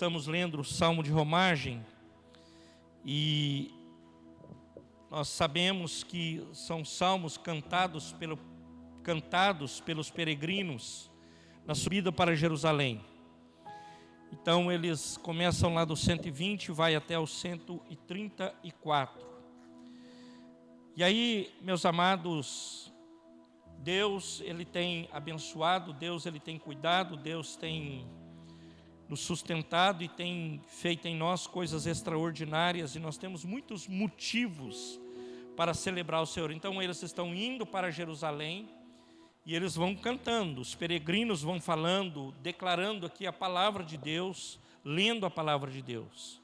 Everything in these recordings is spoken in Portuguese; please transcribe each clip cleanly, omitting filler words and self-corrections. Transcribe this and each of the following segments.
Estamos lendo o Salmo de Romagem e nós sabemos que são salmos cantados pelos peregrinos na subida para Jerusalém. Então eles começam lá do 120 e vai até o 134. E aí, meus amados, Deus ele tem abençoado, Deus ele tem cuidado, Deus tem nos sustentado e tem feito em nós coisas extraordinárias, e nós temos muitos motivos para celebrar o Senhor. Então eles estão indo para Jerusalém e eles vão cantando, os peregrinos vão falando, declarando aqui a palavra de Deus, lendo a palavra de Deus.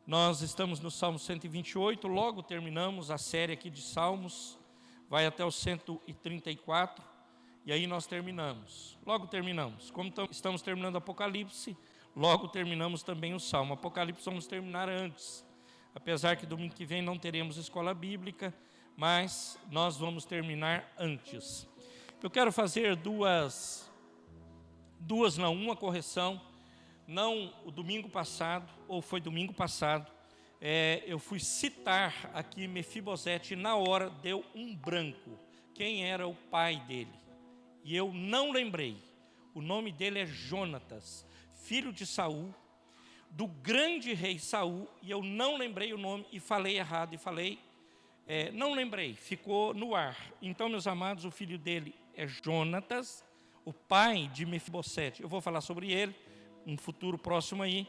Nós estamos no Salmo 128, logo terminamos a série aqui de Salmos, vai até o 134, e aí nós terminamos. Logo terminamos. Como estamos terminando Apocalipse, logo terminamos também o Salmo. Apocalipse vamos terminar antes, apesar que domingo que vem não teremos escola bíblica, mas nós vamos terminar antes. Eu quero fazer uma correção. Não o domingo passado, ou foi domingo passado, eu fui citar aqui Mefibosete, na hora deu um branco. Quem era o pai dele? E eu não lembrei. O nome dele é Jonatas, filho de Saul, do grande rei Saul, e eu não lembrei o nome e falei errado, não lembrei, ficou no ar. Então, meus amados, o filho dele é Jonatas, o pai de Mefibosete. Eu vou falar sobre ele, um futuro próximo aí.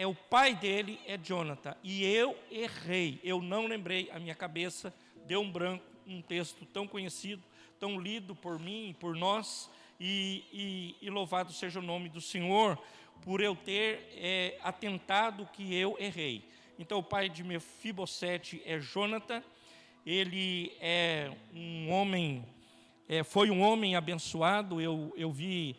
O pai dele é Jonathan, e eu errei, eu não lembrei, a minha cabeça deu um branco, um texto tão conhecido, tão lido por mim e por nós, e louvado seja o nome do Senhor, por eu ter atentado que eu errei. Então o pai de Mefibosete é Jonathan, ele é um homem, foi um homem abençoado. Eu vi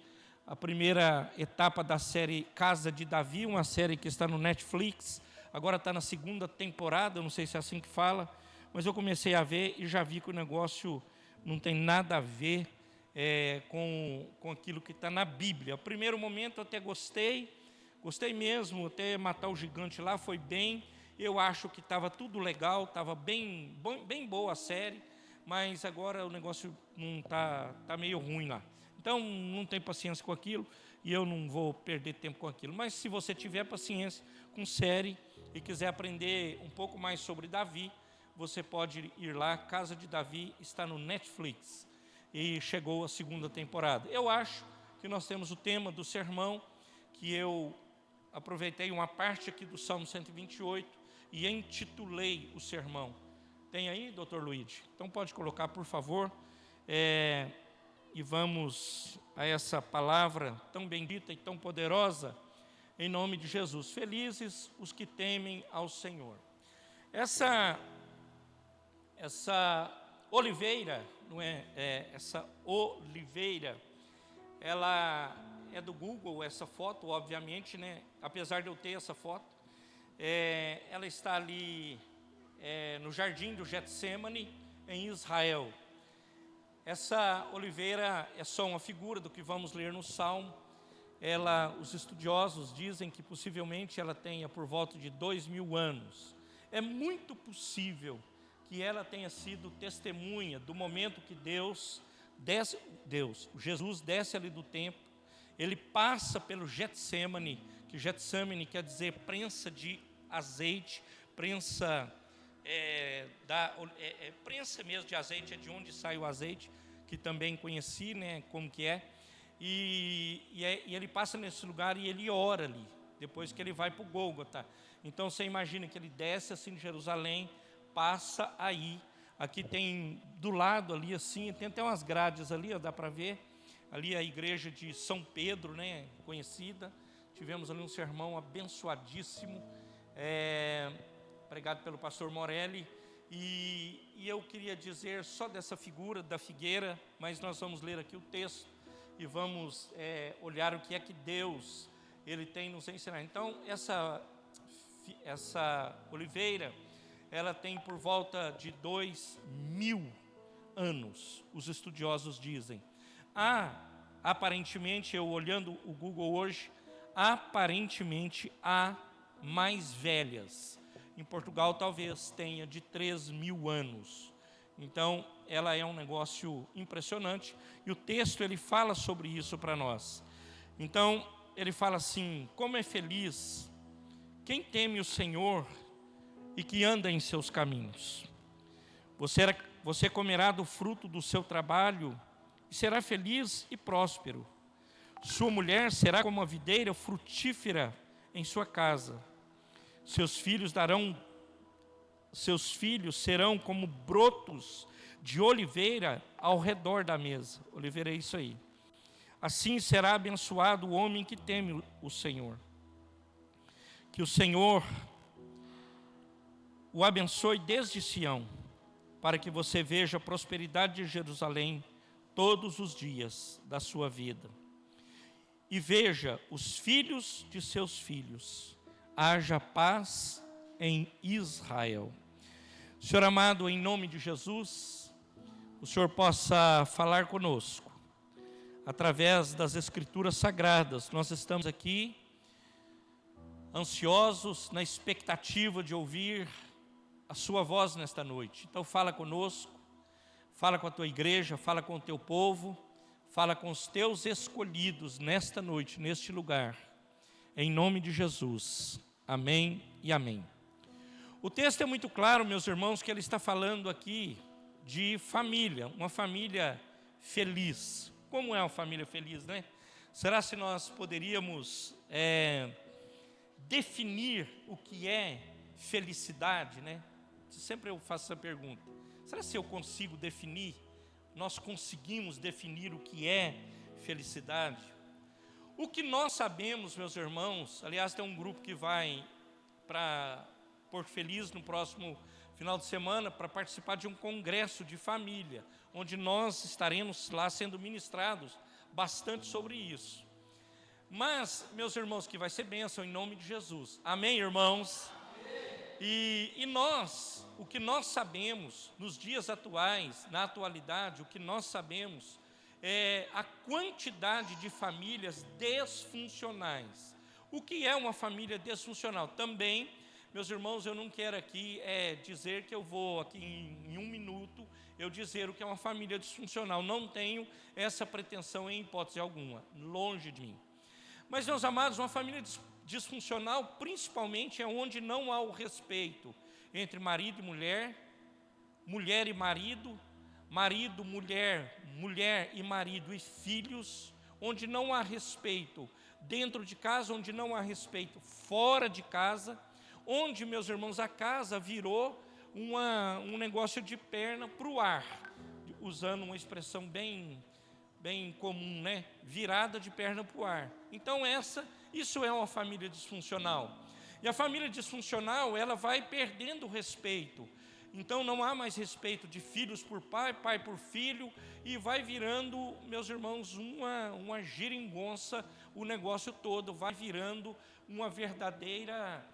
a primeira etapa da série Casa de Davi, uma série que está no Netflix, agora está na segunda temporada, não sei se é assim que fala, mas eu comecei a ver e já vi que o negócio não tem nada a ver com aquilo que está na Bíblia. No primeiro momento eu até gostei mesmo, até matar o gigante lá foi bem, eu acho que estava tudo legal, estava bem boa a série, mas agora o negócio não está meio ruim lá. Então, não tem paciência com aquilo e eu não vou perder tempo com aquilo. Mas se você tiver paciência com série e quiser aprender um pouco mais sobre Davi, você pode ir lá. Casa de Davi está no Netflix e chegou a segunda temporada. Eu acho que nós temos o tema do sermão, que eu aproveitei uma parte aqui do Salmo 128 e intitulei o sermão. Tem aí, doutor Luigi? Então pode colocar, por favor. E vamos a essa palavra tão bendita e tão poderosa, em nome de Jesus. Felizes os que temem ao Senhor. Essa oliveira, não é? Essa oliveira, ela é do Google, essa foto, obviamente, né? Apesar de eu ter essa foto, ela está ali no jardim do Getsemane, em Israel. Essa oliveira é só uma figura do que vamos ler no Salmo. Os estudiosos dizem que possivelmente ela tenha por volta de 2000 anos. É muito possível que ela tenha sido testemunha do momento que Jesus desce ali do templo, ele passa pelo Getsemane, que Getsemane quer dizer prensa de azeite, prensa prensa mesmo de azeite, é de onde sai o azeite, que também conheci, né, como que é. E ele passa nesse lugar e ele ora ali, depois que ele vai para o Gólgota. Então você imagina que ele desce assim de Jerusalém, passa aí. Aqui tem do lado ali assim, tem até umas grades ali, ó, dá para ver. Ali a igreja de São Pedro, né, conhecida. Tivemos ali um sermão abençoadíssimo, pregado pelo pastor Morelli, e eu queria dizer só dessa figura da figueira, mas nós vamos ler aqui o texto e vamos olhar o que é que Deus ele tem nos ensinar. Então, essa oliveira, ela tem por volta de 2000 anos, os estudiosos dizem. Aparentemente, eu olhando o Google hoje, aparentemente há mais velhas. Em Portugal talvez tenha de 3.000 anos. Então ela é um negócio impressionante, e o texto ele fala sobre isso para nós. Então ele fala assim: como é feliz quem teme o Senhor e que anda em seus caminhos. Você comerá do fruto do seu trabalho e será feliz e próspero. Sua mulher será como a videira frutífera em sua casa. Seus filhos serão como brotos de oliveira ao redor da mesa. Oliveira é isso aí. Assim será abençoado o homem que teme o Senhor. Que o Senhor o abençoe desde Sião, para que você veja a prosperidade de Jerusalém todos os dias da sua vida. E veja os filhos de seus filhos. Haja paz em Israel. Senhor amado, em nome de Jesus, o Senhor possa falar conosco através das Escrituras Sagradas. Nós estamos aqui ansiosos, na expectativa de ouvir a sua voz nesta noite. Então fala conosco, fala com a tua igreja, fala com o teu povo, fala com os teus escolhidos nesta noite, neste lugar, em nome de Jesus, amém e amém. O texto é muito claro, meus irmãos, que ele está falando aqui de família, uma família feliz. Como é uma família feliz, né? Será se nós poderíamos definir o que é felicidade, né? Sempre eu faço essa pergunta. Será se eu consigo definir? Nós conseguimos definir o que é felicidade? O que nós sabemos, meus irmãos, aliás, tem um grupo que vai para Porto Feliz no próximo final de semana para participar de um congresso de família, onde nós estaremos lá sendo ministrados bastante sobre isso. Mas, meus irmãos, que vai ser bênção em nome de Jesus. Amém, irmãos? E nós, o que nós sabemos nos dias atuais, na atualidade, o que nós sabemos é a quantidade de famílias disfuncionais. O que é uma família disfuncional? Também, meus irmãos, eu não quero aqui dizer que eu vou aqui em um minuto eu dizer o que é uma família disfuncional. Não tenho essa pretensão em hipótese alguma, longe de mim. Mas, meus amados, uma família disfuncional principalmente é onde não há o respeito entre marido e mulher, mulher e marido, marido, mulher, mulher e marido e filhos, onde não há respeito dentro de casa, onde não há respeito fora de casa, onde, meus irmãos, a casa virou um negócio de perna para o ar, usando uma expressão bem comum, né? Virada de perna para o ar. Então isso é uma família disfuncional. E a família disfuncional, ela vai perdendo o respeito. Então não há mais respeito de filhos por pai, pai por filho, e vai virando, meus irmãos, uma geringonça, o negócio todo vai virando uma verdadeira,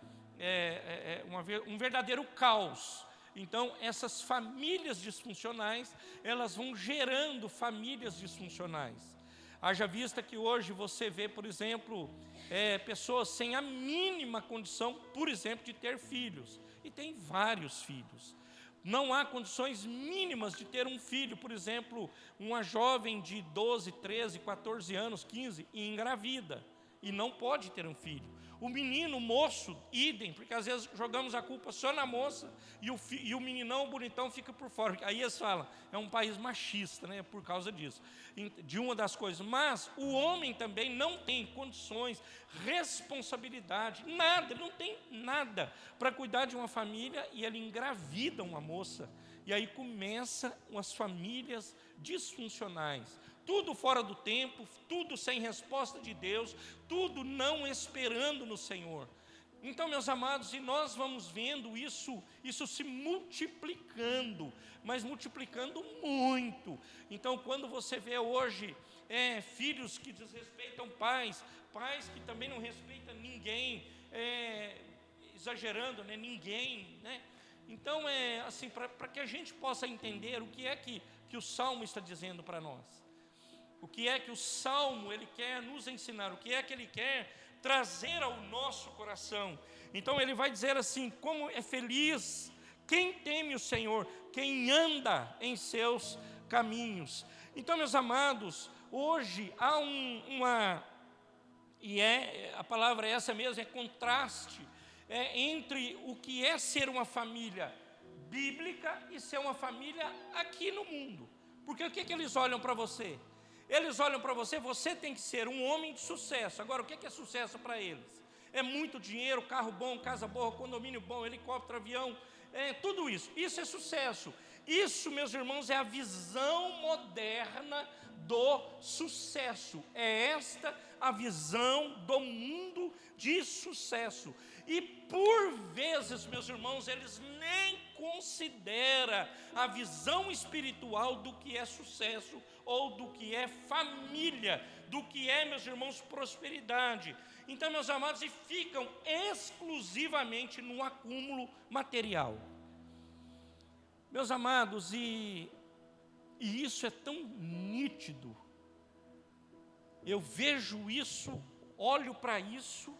um verdadeiro caos. Então essas famílias disfuncionais, elas vão gerando famílias disfuncionais. Haja vista que hoje você vê, por exemplo, pessoas sem a mínima condição, por exemplo, de ter filhos, e tem vários filhos. Não há condições mínimas de ter um filho, por exemplo, uma jovem de 12, 13, 14 anos, 15, e engravida, e não pode ter um filho. O menino, o moço, idem, porque às vezes jogamos a culpa só na moça e o meninão, o bonitão, fica por fora. Aí eles falam, é um país machista, né, por causa disso, de uma das coisas. Mas o homem também não tem condições, responsabilidade, nada, ele não tem nada para cuidar de uma família, e ele engravida uma moça. E aí começam as famílias disfuncionais. Tudo fora do tempo, tudo sem resposta de Deus, tudo não esperando no Senhor. Então, meus amados, e nós vamos vendo isso se multiplicando, mas multiplicando muito. Então, quando você vê hoje filhos que desrespeitam pais que também não respeitam ninguém, exagerando, né, ninguém, né? Então, assim, para que a gente possa entender o que é que o Salmo está dizendo para nós. O que é que o Salmo ele quer nos ensinar? O que é que ele quer trazer ao nosso coração. Então ele vai dizer assim: como é feliz quem teme o Senhor, quem anda em seus caminhos. Então, meus amados, hoje há a palavra é essa mesmo, é contraste entre o que é ser uma família bíblica e ser uma família aqui no mundo. Porque o que eles olham para você? Eles olham para você, você tem que ser um homem de sucesso. Agora, o que é sucesso para eles? É muito dinheiro, carro bom, casa boa, condomínio bom, helicóptero, avião, tudo isso. Isso é sucesso. Isso, meus irmãos, é a visão moderna do sucesso. É esta a visão do mundo de sucesso. E por vezes, meus irmãos, eles nem consideram a visão espiritual do que é sucesso ou do que é família, do que é, meus irmãos, prosperidade. Então, meus amados, e ficam exclusivamente no acúmulo material. Meus amados, e isso é tão nítido. Eu vejo isso, olho para isso,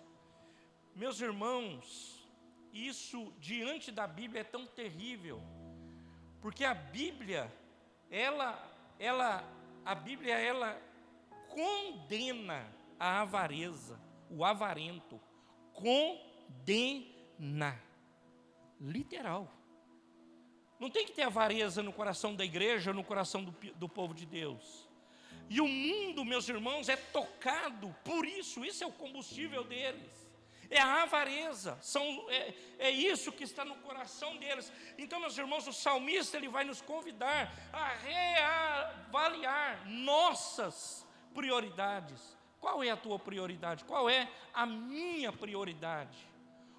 meus irmãos, isso diante da Bíblia é tão terrível, porque a Bíblia, ela condena a avareza, o avarento, condena, literal. Não tem que ter avareza no coração da igreja, no coração do povo de Deus. E o mundo, meus irmãos, é tocado por isso. Isso é o combustível deles. É a avareza. É isso que está no coração deles. Então, meus irmãos, o salmista ele vai nos convidar a reavaliar nossas prioridades. Qual é a tua prioridade? Qual é a minha prioridade?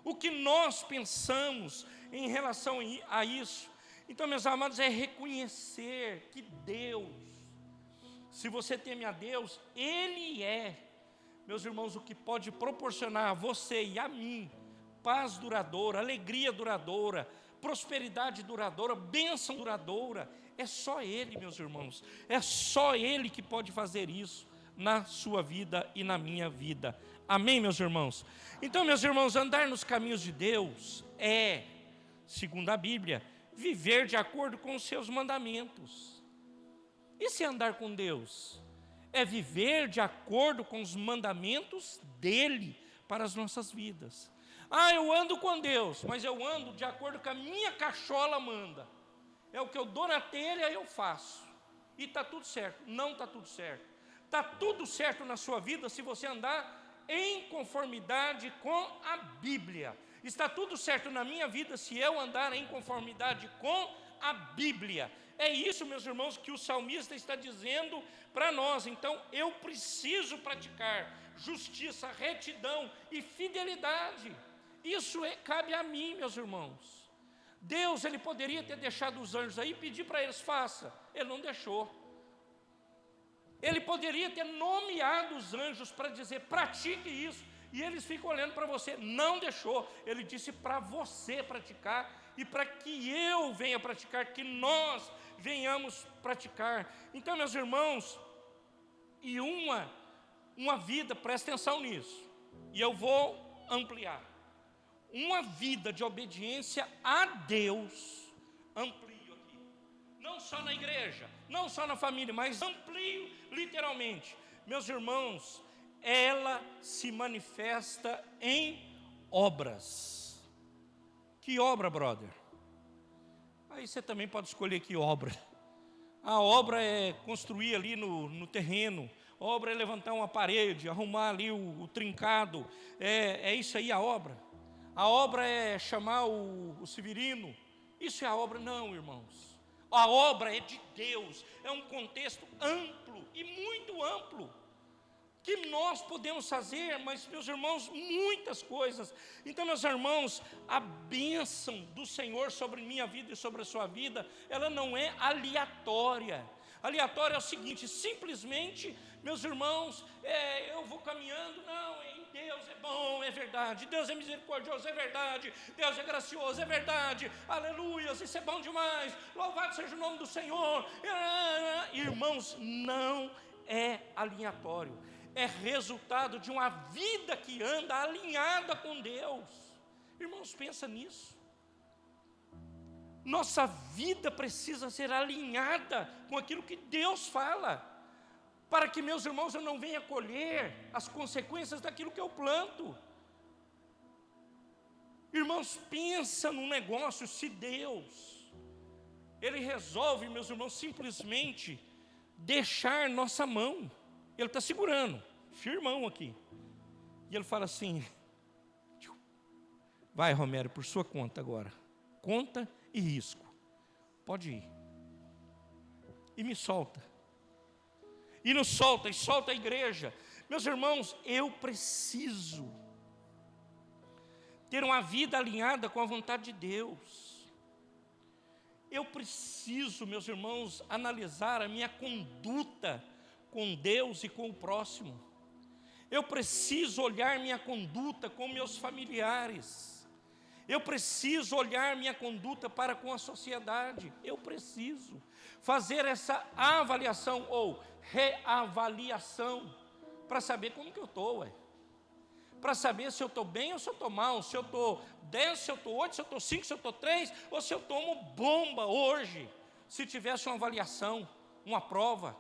O que nós pensamos em relação a isso? Então, meus amados, é reconhecer que Deus, se você teme a Deus, Ele é, meus irmãos, o que pode proporcionar a você e a mim paz duradoura, alegria duradoura, prosperidade duradoura, bênção duradoura. É só Ele, meus irmãos, é só Ele que pode fazer isso na sua vida e na minha vida. Amém, meus irmãos? Então, meus irmãos, andar nos caminhos de Deus é, segundo a Bíblia, viver de acordo com os seus mandamentos. E se andar com Deus? É viver de acordo com os mandamentos dEle para as nossas vidas. Eu ando com Deus, mas eu ando de acordo com a minha cachola manda. É o que eu dou na telha, eu faço. E está tudo certo. Não está tudo certo. Está tudo certo na sua vida se você andar em conformidade com a Bíblia. Está tudo certo na minha vida se eu andar em conformidade com a Bíblia. É isso, meus irmãos, que o salmista está dizendo para nós. Então, eu preciso praticar justiça, retidão e fidelidade. Isso cabe a mim, meus irmãos. Deus, Ele poderia ter deixado os anjos aí e pedir para eles, faça. Ele não deixou. Ele poderia ter nomeado os anjos para dizer, pratique isso. E eles ficam olhando para você, não deixou. Ele disse para você praticar e para que eu venha praticar, que nós venhamos praticar. Então, meus irmãos, e uma vida, presta atenção nisso, e eu vou ampliar. Uma vida de obediência a Deus, amplio aqui, não só na igreja, não só na família, mas amplio literalmente. Meus irmãos, ela se manifesta em obras. Que obra, brother? Aí você também pode escolher que obra. A obra é construir ali no terreno. A obra é levantar uma parede, arrumar ali o trincado. É isso aí a obra. A obra é chamar o Severino. Isso é a obra? Não, irmãos. A obra é de Deus. É um contexto amplo e muito amplo. Que nós podemos fazer, mas, meus irmãos, muitas coisas. Então, meus irmãos, a bênção do Senhor sobre minha vida e sobre a sua vida, ela não é aleatória. Aleatória é o seguinte, simplesmente, meus irmãos, eu vou caminhando, não, em Deus é bom, é verdade, Deus é misericordioso, é verdade, Deus é gracioso, é verdade, aleluias, isso é bom demais, louvado seja o nome do Senhor. Irmãos, não é aleatório. é resultado de uma vida que anda alinhada com Deus. Irmãos, pensa nisso. Nossa vida precisa ser alinhada com aquilo que Deus fala, para que, meus irmãos, eu não venha colher as consequências daquilo que eu planto. Irmãos, pensa num negócio, se Deus, Ele resolve, meus irmãos, simplesmente deixar nossa mão, Ele está segurando, firmão aqui, e Ele fala assim: vai, Romero, por sua conta agora, conta e risco, pode ir, e me solta, e nos solta, e solta a igreja. Meus irmãos, eu preciso ter uma vida alinhada com a vontade de Deus. Eu preciso, meus irmãos, analisar a minha conduta com Deus e com o próximo. Eu preciso olhar minha conduta com meus familiares. Eu preciso olhar minha conduta para com a sociedade. Eu preciso fazer essa avaliação ou reavaliação para saber como que eu estou, para saber se eu estou bem ou se eu estou mal, se eu estou 10, se eu estou 8, se eu estou 5, se eu estou 3, ou se eu tomo bomba hoje. Se tivesse uma avaliação, uma prova,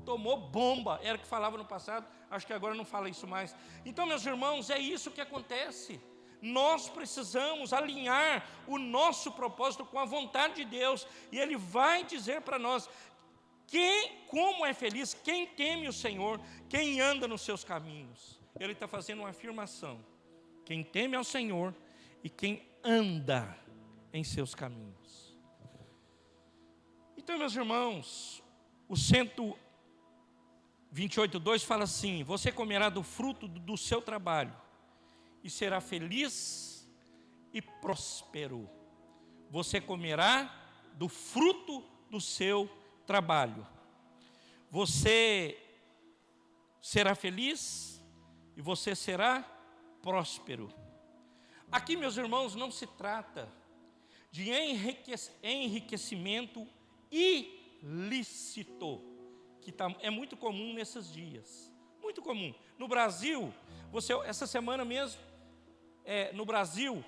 tomou bomba, era o que falava no passado, acho que agora não fala isso mais. Então, meus irmãos, é isso que acontece. Nós precisamos alinhar o nosso propósito com a vontade de Deus, e Ele vai dizer para nós, como é feliz quem teme o Senhor, quem anda nos seus caminhos. Ele está fazendo uma afirmação: quem teme ao Senhor e quem anda em seus caminhos. Então, meus irmãos, o 128:2 fala assim: você comerá do fruto do seu trabalho e será feliz e próspero. Você comerá do fruto do seu trabalho. Você será feliz e você será próspero. Aqui, meus irmãos, não se trata de enriquecimento ilícito, que é muito comum nesses dias. Muito comum. No Brasil, essa semana mesmo, no Brasil,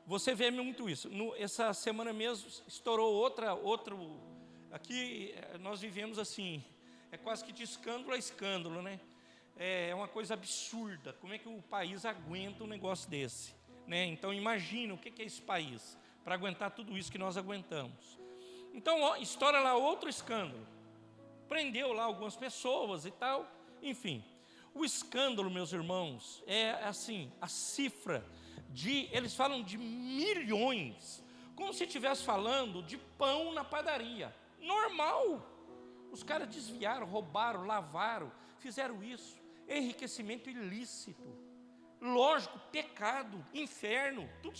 você vê muito isso. Essa semana mesmo estourou outro. Aqui nós vivemos assim, é quase que de escândalo a escândalo, né? É uma coisa absurda. Como é que o país aguenta um negócio desse, né? Então imagina o que é esse país para aguentar tudo isso que nós aguentamos. Então estoura lá outro escândalo, prendeu lá algumas pessoas e tal, enfim. O escândalo, meus irmãos, é assim, a cifra eles falam de milhões, como se estivesse falando de pão na padaria, normal. Os caras desviaram, roubaram, lavaram, fizeram isso. Enriquecimento ilícito, lógico, pecado, inferno, tudo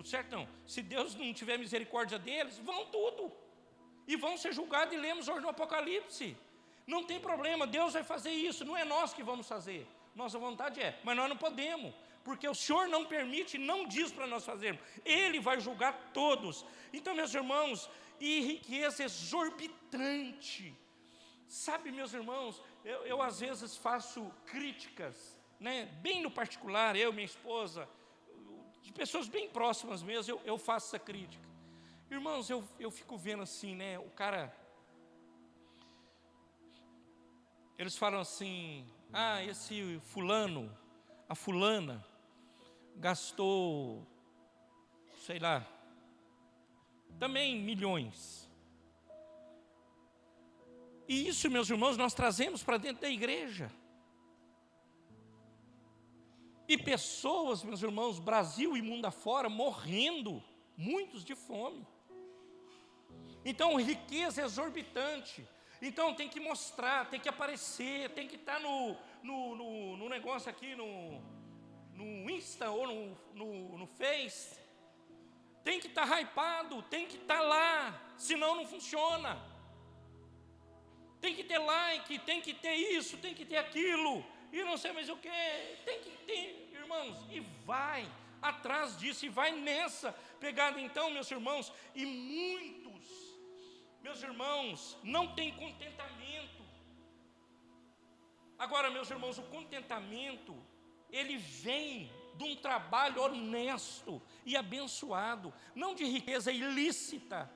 certo não. Se Deus não tiver misericórdia deles, vão tudo, e vão ser julgados, e lemos hoje no Apocalipse. Não tem problema, Deus vai fazer isso, não é nós que vamos fazer, nossa vontade mas nós não podemos, porque o Senhor não permite, não diz para nós fazermos, Ele vai julgar todos. Então, meus irmãos, e riqueza exorbitante. Sabe, meus irmãos, eu às vezes faço críticas, né, bem no particular, eu, minha esposa, de pessoas bem próximas mesmo, eu faço essa crítica. Irmãos, eu fico vendo assim, né, o cara, eles falam assim: esse fulano, a fulana, gastou, sei lá, também milhões. E isso, meus irmãos, nós trazemos para dentro da igreja. E pessoas, meus irmãos, Brasil e mundo afora, morrendo, muitos de fome. Então, riqueza exorbitante. Então, tem que mostrar, tem que aparecer, tem que estar no negócio aqui, no Insta ou no Face. Tem que estar hypado, tem que estar lá, senão não funciona. Tem que ter like, tem que ter isso, tem que ter aquilo, e não sei mais o que, tem que ter, irmãos, e vai atrás disso, e vai nessa pegada. Então, meus irmãos, e muitos, meus irmãos, não tem contentamento. Agora, meus irmãos, o contentamento, ele vem de um trabalho honesto e abençoado, não de riqueza ilícita.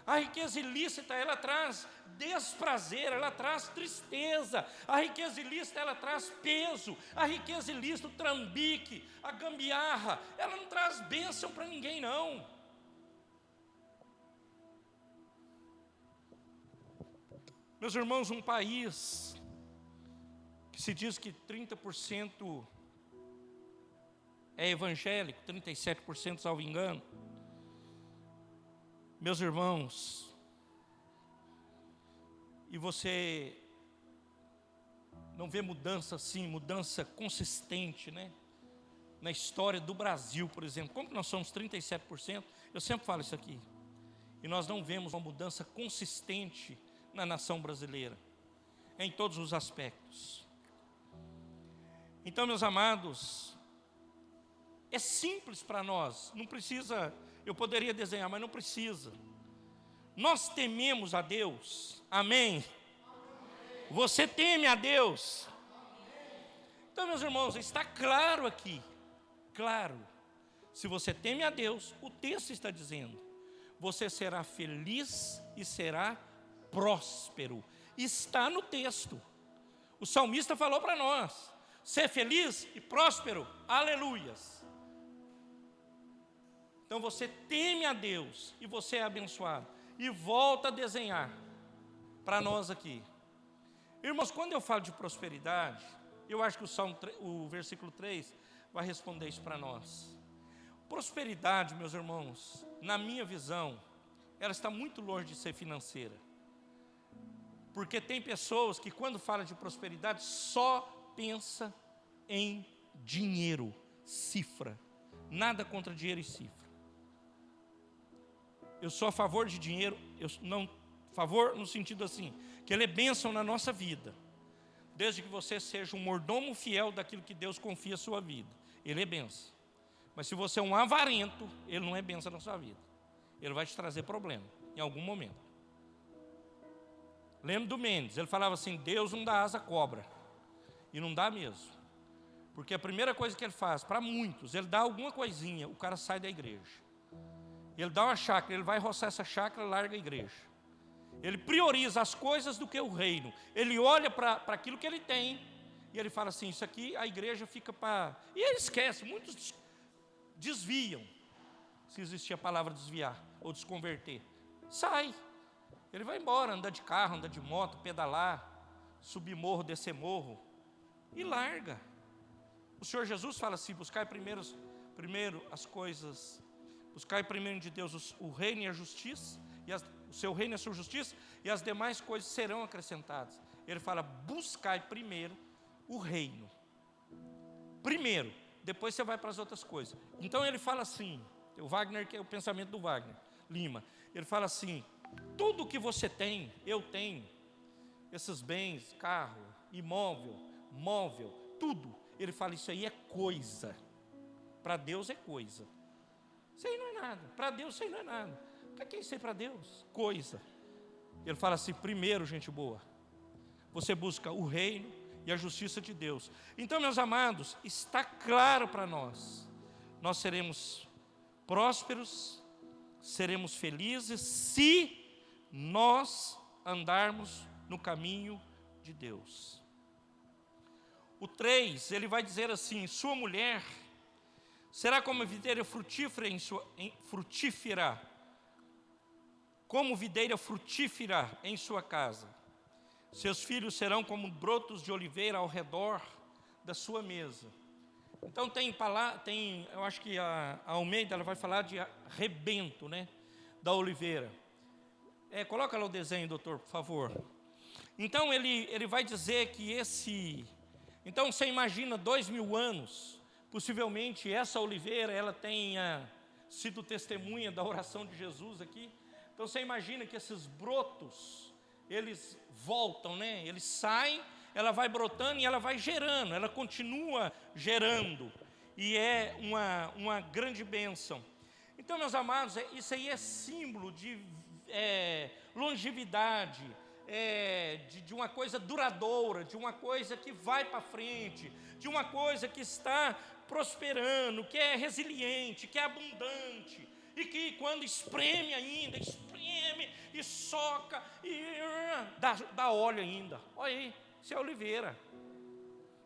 A riqueza ilícita, ela traz desprazer, ela traz tristeza. A riqueza ilícita, ela traz peso. A riqueza ilícita, o trambique, a gambiarra, ela não traz bênção para ninguém, não. Meus irmãos, um país que se diz que 30% é evangélico, 37%, salvo engano. Meus irmãos, e você não vê mudança assim, mudança consistente, né? Na história do Brasil, por exemplo, como que nós somos 37%, eu sempre falo isso aqui, e nós não vemos uma mudança consistente na nação brasileira, em todos os aspectos. Então, meus amados, é simples para nós, não precisa, eu poderia desenhar, mas não precisa. Nós tememos a Deus, amém? Você teme a Deus? Então, meus irmãos, está claro aqui, claro, se você teme a Deus, o texto está dizendo, você será feliz e será próspero. Está no texto. O salmista falou para nós, ser feliz e próspero, aleluias. Então você teme a Deus e você é abençoado. E volta a desenhar para nós aqui. Irmãos, quando eu falo de prosperidade, eu acho que o versículo 3 vai responder isso para nós. Prosperidade, meus irmãos, na minha visão, ela está muito longe de ser financeira. Porque tem pessoas que quando falam de prosperidade só pensa em dinheiro, cifra. Nada contra dinheiro e cifra. Eu sou a favor de dinheiro, favor no sentido assim, que ele é bênção na nossa vida. Desde que você seja um mordomo fiel daquilo que Deus confia a sua vida. Ele é bênção. Mas se você é um avarento, ele não é bênção na sua vida. Ele vai te trazer problema em algum momento. Lembra do Mendes, ele falava assim, Deus não dá asa à cobra. E não dá mesmo. Porque a primeira coisa que ele faz, para muitos, ele dá alguma coisinha, o cara sai da igreja. Ele dá uma chácara, ele vai roçar essa chácara e larga a igreja. Ele prioriza as coisas do que o reino. Ele olha para aquilo que ele tem e ele fala assim, isso aqui a igreja fica para... E ele esquece, muitos desviam, se existia a palavra desviar ou desconverter. Sai. Ele vai embora, andar de carro, andar de moto, pedalar, subir morro, descer morro e larga. O Senhor Jesus fala assim, buscai primeiro as coisas, buscai primeiro de Deus o reino e a justiça, o seu reino e a sua justiça, e as demais coisas serão acrescentadas. Ele fala, buscai primeiro o reino. Primeiro, depois você vai para as outras coisas. Então ele fala assim, o Wagner, que é o pensamento do Wagner Lima, ele fala assim, tudo que você tem, eu tenho, esses bens, carro, imóvel, móvel, tudo, ele fala, isso aí é coisa, para Deus é coisa, isso aí não é nada, para Deus isso aí não é nada, o que é isso aí para Deus? Coisa. Ele fala assim, primeiro, gente boa, você busca o reino e a justiça de Deus. Então, meus amados, está claro para nós seremos prósperos, seremos felizes se nós andarmos no caminho de Deus. O 3, ele vai dizer assim, sua mulher será como videira frutífera, como videira frutífera em sua casa. Seus filhos serão como brotos de oliveira ao redor da sua mesa. Então eu acho que a Almeida ela vai falar de rebento, né, da oliveira. Coloca lá o desenho, doutor, por favor. Então ele vai dizer que então você imagina 2000 anos, possivelmente essa oliveira ela tenha sido testemunha da oração de Jesus aqui. Então você imagina que esses brotos, eles voltam, né? Eles saem, ela vai brotando e ela vai gerando, ela continua gerando. E é uma grande bênção. Então, meus amados, isso aí é símbolo de longevidade, de uma coisa duradoura, de uma coisa que vai para frente, de uma coisa que está prosperando, que é resiliente, que é abundante, e que quando espreme ainda, espreme e soca, e dá óleo ainda. Olha aí, isso é oliveira.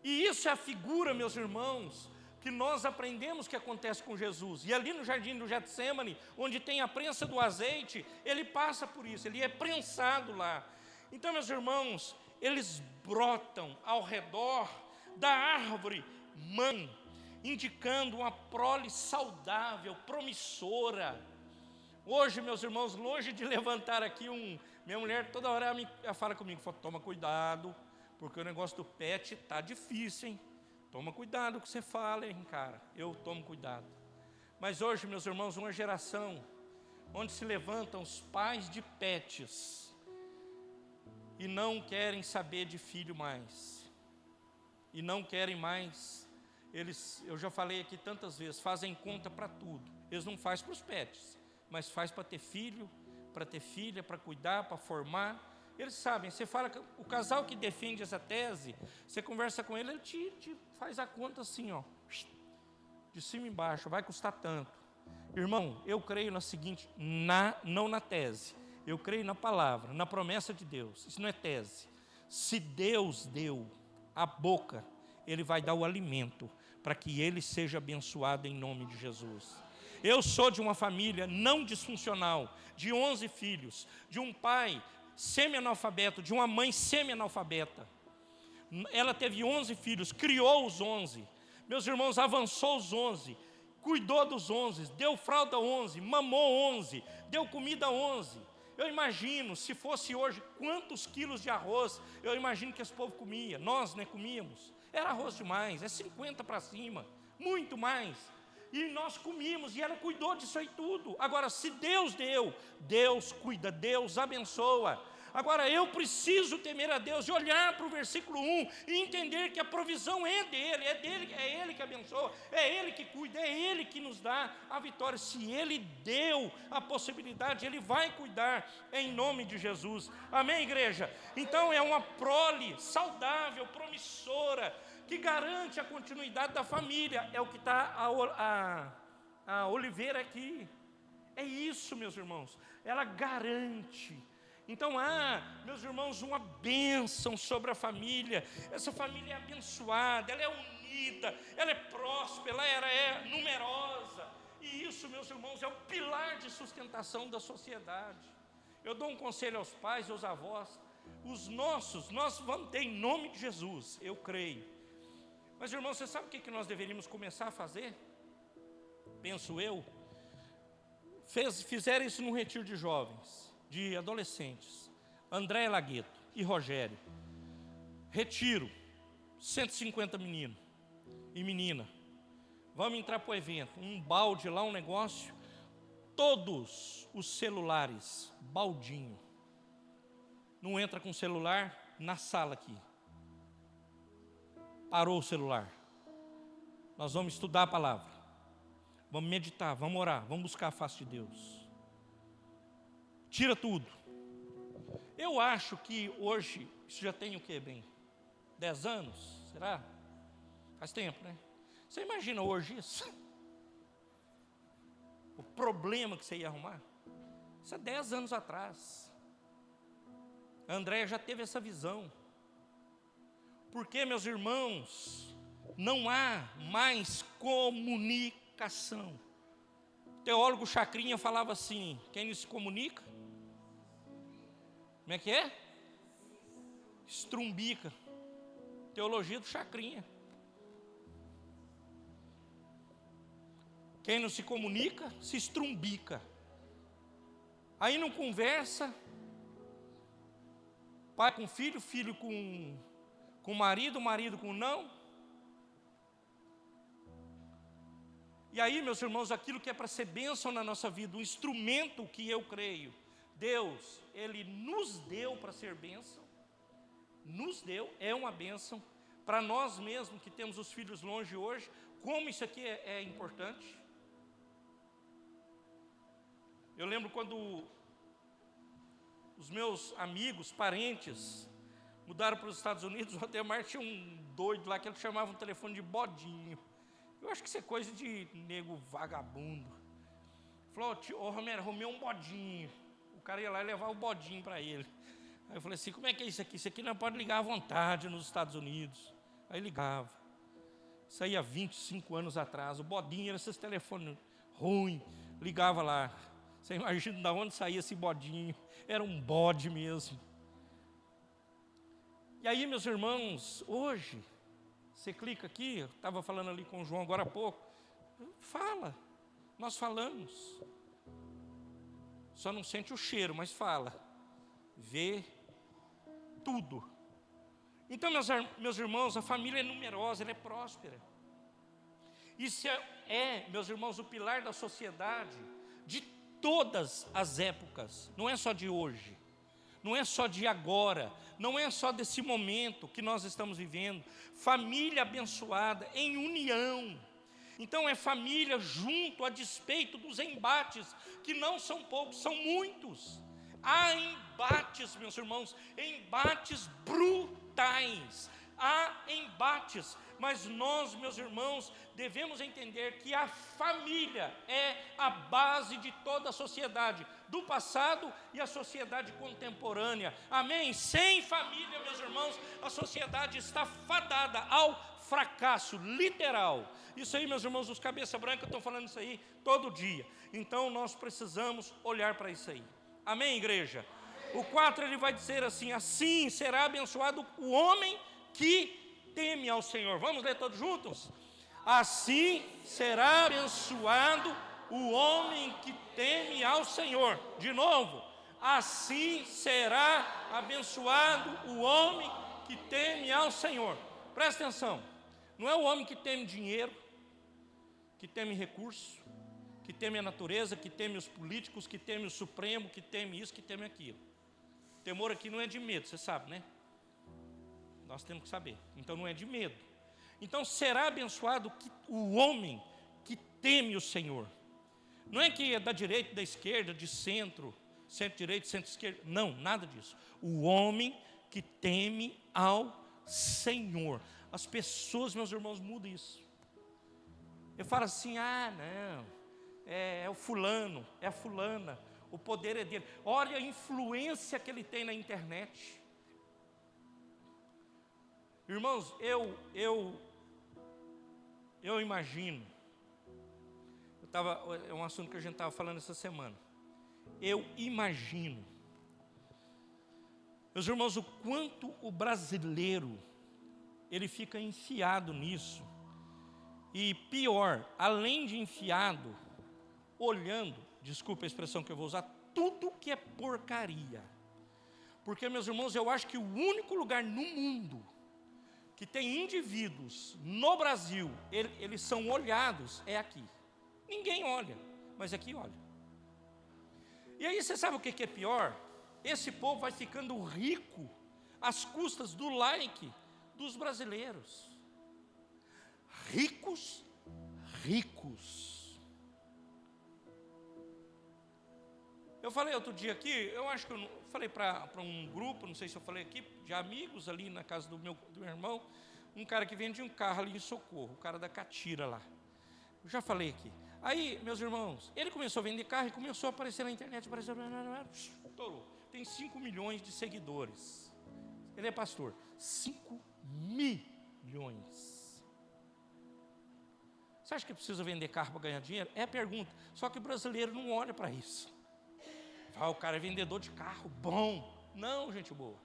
E isso é a figura, meus irmãos, que nós aprendemos que acontece com Jesus. E ali no jardim do Getsemane, onde tem a prensa do azeite, ele passa por isso, ele é prensado lá. Então, meus irmãos, eles brotam ao redor da árvore mãe, indicando uma prole saudável, promissora. Hoje, meus irmãos, longe de levantar aqui minha mulher toda hora ela fala comigo, fala, toma cuidado, porque o negócio do pet tá difícil, hein? Toma cuidado com o que você fala, hein, cara? Eu tomo cuidado. Mas hoje, meus irmãos, uma geração onde se levantam os pais de pets e não querem saber de filho mais. E não querem mais. Eu já falei aqui tantas vezes, fazem conta para tudo. Eles não fazem para os pets, mas faz para ter filho, para ter filha, para cuidar, para formar. Eles sabem, você fala, o casal que defende essa tese, você conversa com ele te faz a conta assim, ó, de cima e embaixo, vai custar tanto. Irmão, eu creio na seguinte, não na tese, eu creio na palavra, na promessa de Deus. Isso não é tese. Se Deus deu a boca, Ele vai dar o alimento para que ele seja abençoado em nome de Jesus. Eu sou de uma família não disfuncional, de 11 filhos, de um pai semi-analfabeto, de uma mãe semi-analfabeta. Ela teve 11 filhos, criou os 11. Meus irmãos, avançou os 11, cuidou dos 11, deu fralda 11, mamou 11, deu comida 11. Eu imagino, se fosse hoje, quantos quilos de arroz, eu imagino que esse povo comia. Nós, né, comíamos. Era arroz demais, é 50 para cima, muito mais. E nós comíamos, e ela cuidou disso aí tudo. Agora, se Deus deu, Deus cuida, Deus abençoa. Agora, eu preciso temer a Deus e olhar para o versículo 1 e entender que a provisão é dele, é Ele que abençoa, é Ele que cuida, é Ele que nos dá a vitória. Se Ele deu a possibilidade, Ele vai cuidar em nome de Jesus. Amém, igreja? Então, é uma prole saudável, promissora, que garante a continuidade da família. É o que está a oliveira aqui. É isso, meus irmãos. Ela garante. Então meus irmãos, uma bênção sobre a família. Essa família é abençoada, ela é unida, ela é próspera, ela é numerosa. E isso, meus irmãos, é o pilar de sustentação da sociedade. Eu dou um conselho aos pais, aos avós. Os nossos, nós vamos ter em nome de Jesus, eu creio. Mas, irmãos, você sabe o que nós deveríamos começar a fazer? Penso eu. Fizeram isso num retiro de jovens, de adolescentes, André Lagueto e Rogério. Retiro, 150 meninos e menina. Vamos entrar para o evento, um balde lá, um negócio, todos os celulares, baldinho. Não entra com celular na sala aqui. Parou o celular. Nós vamos estudar a palavra. Vamos meditar, vamos orar, vamos buscar a face de Deus. Tira tudo. Eu acho que hoje, isso já tem o quê, bem? 10 anos, será? Faz tempo, né? Você imagina hoje isso? O problema que você ia arrumar? Isso é 10 anos atrás. A Andréia já teve essa visão. Porque, meus irmãos, não há mais comunicação. O teólogo Chacrinha falava assim, quem não se comunica? Como é que é? Estrumbica. Teologia do Chacrinha. Quem não se comunica, se estrumbica. Aí não conversa. Pai com filho, filho com marido, marido com não. E aí, meus irmãos, aquilo que é para ser bênção na nossa vida, um instrumento que eu creio, Deus, Ele nos deu para ser bênção, nos deu, é uma bênção, para nós mesmos que temos os filhos longe hoje, como isso aqui é importante. Eu lembro quando os meus amigos, parentes, mudaram para os Estados Unidos. O Ademar tinha um doido lá que ele chamava um telefone de bodinho. Eu acho que isso é coisa de nego vagabundo. Falou, ô Romero, arrumei um bodinho. O cara ia lá e levava o bodinho para ele. Aí eu falei assim, como é que é isso aqui? Isso aqui não pode ligar à vontade nos Estados Unidos. Aí ligava. Isso aí há 25 anos atrás. O bodinho era esses telefones ruins. Ligava lá. Você imagina de onde saía esse bodinho. Era um bode mesmo. E aí, meus irmãos, hoje, você clica aqui, eu estava falando ali com o João agora há pouco, fala, nós falamos. Só não sente o cheiro, mas fala. Vê tudo. Então, meus irmãos, a família é numerosa, ela é próspera. Isso meus irmãos, o pilar da sociedade de todas as épocas, não é só de hoje, não é só de agora, não é só desse momento que nós estamos vivendo. Família abençoada, em união. Então é família junto a despeito dos embates, que não são poucos, são muitos. Há embates, meus irmãos, embates brutais. Há embates, mas nós, meus irmãos, devemos entender que a família é a base de toda a sociedade, do passado e a sociedade contemporânea. Amém? Sem família, meus irmãos, a sociedade está fadada ao fracasso, literal. Isso aí, meus irmãos, os cabeça branca estão falando isso aí todo dia. Então nós precisamos olhar para isso aí. Amém, igreja? O 4 ele vai dizer assim: assim será abençoado o homem que teme ao Senhor. Vamos ler todos juntos? Assim será abençoado o homem que teme ao Senhor. De novo, assim será abençoado o homem que teme ao Senhor. Presta atenção, não é o homem que teme dinheiro, que teme recurso, que teme a natureza, que teme os políticos, que teme o Supremo, que teme isso, que teme aquilo. Temor aqui não é de medo, você sabe, né? Nós temos que saber. Então não é de medo. Então será abençoado o homem que teme o Senhor. Não é que é da direita, da esquerda, de centro, centro-direita, centro-esquerda. Não, nada disso. O homem que teme ao Senhor. As pessoas, meus irmãos, mudam isso. Eu falo assim, não, é o fulano, é a fulana, o poder é dele. Olha a influência que ele tem na internet. Irmãos, eu imagino, é um assunto que a gente estava falando essa semana. Eu imagino, meus irmãos, o quanto o brasileiro, ele fica enfiado nisso. E pior, além de enfiado, olhando, desculpa a expressão que eu vou usar, tudo que é porcaria. Porque, meus irmãos, eu acho que o único lugar no mundo que tem indivíduos no Brasil, eles são olhados, é aqui. Ninguém olha, mas aqui olha. E aí você sabe o que é pior? Esse povo vai ficando rico às custas do like dos brasileiros. Ricos. Eu falei outro dia aqui, eu acho que eu falei para um grupo, não sei se eu falei aqui, de amigos ali na casa do meu irmão, um cara que vende um carro ali em Socorro, o cara da Catira lá. Eu já falei aqui. Aí, meus irmãos, ele começou a vender carro e começou a aparecer na internet, estourou. Tem 5 milhões de seguidores. Ele é pastor. 5 milhões. Você acha que precisa vender carro para ganhar dinheiro? É a pergunta. Só que o brasileiro não olha para isso. O cara é vendedor de carro, bom. Não, gente boa.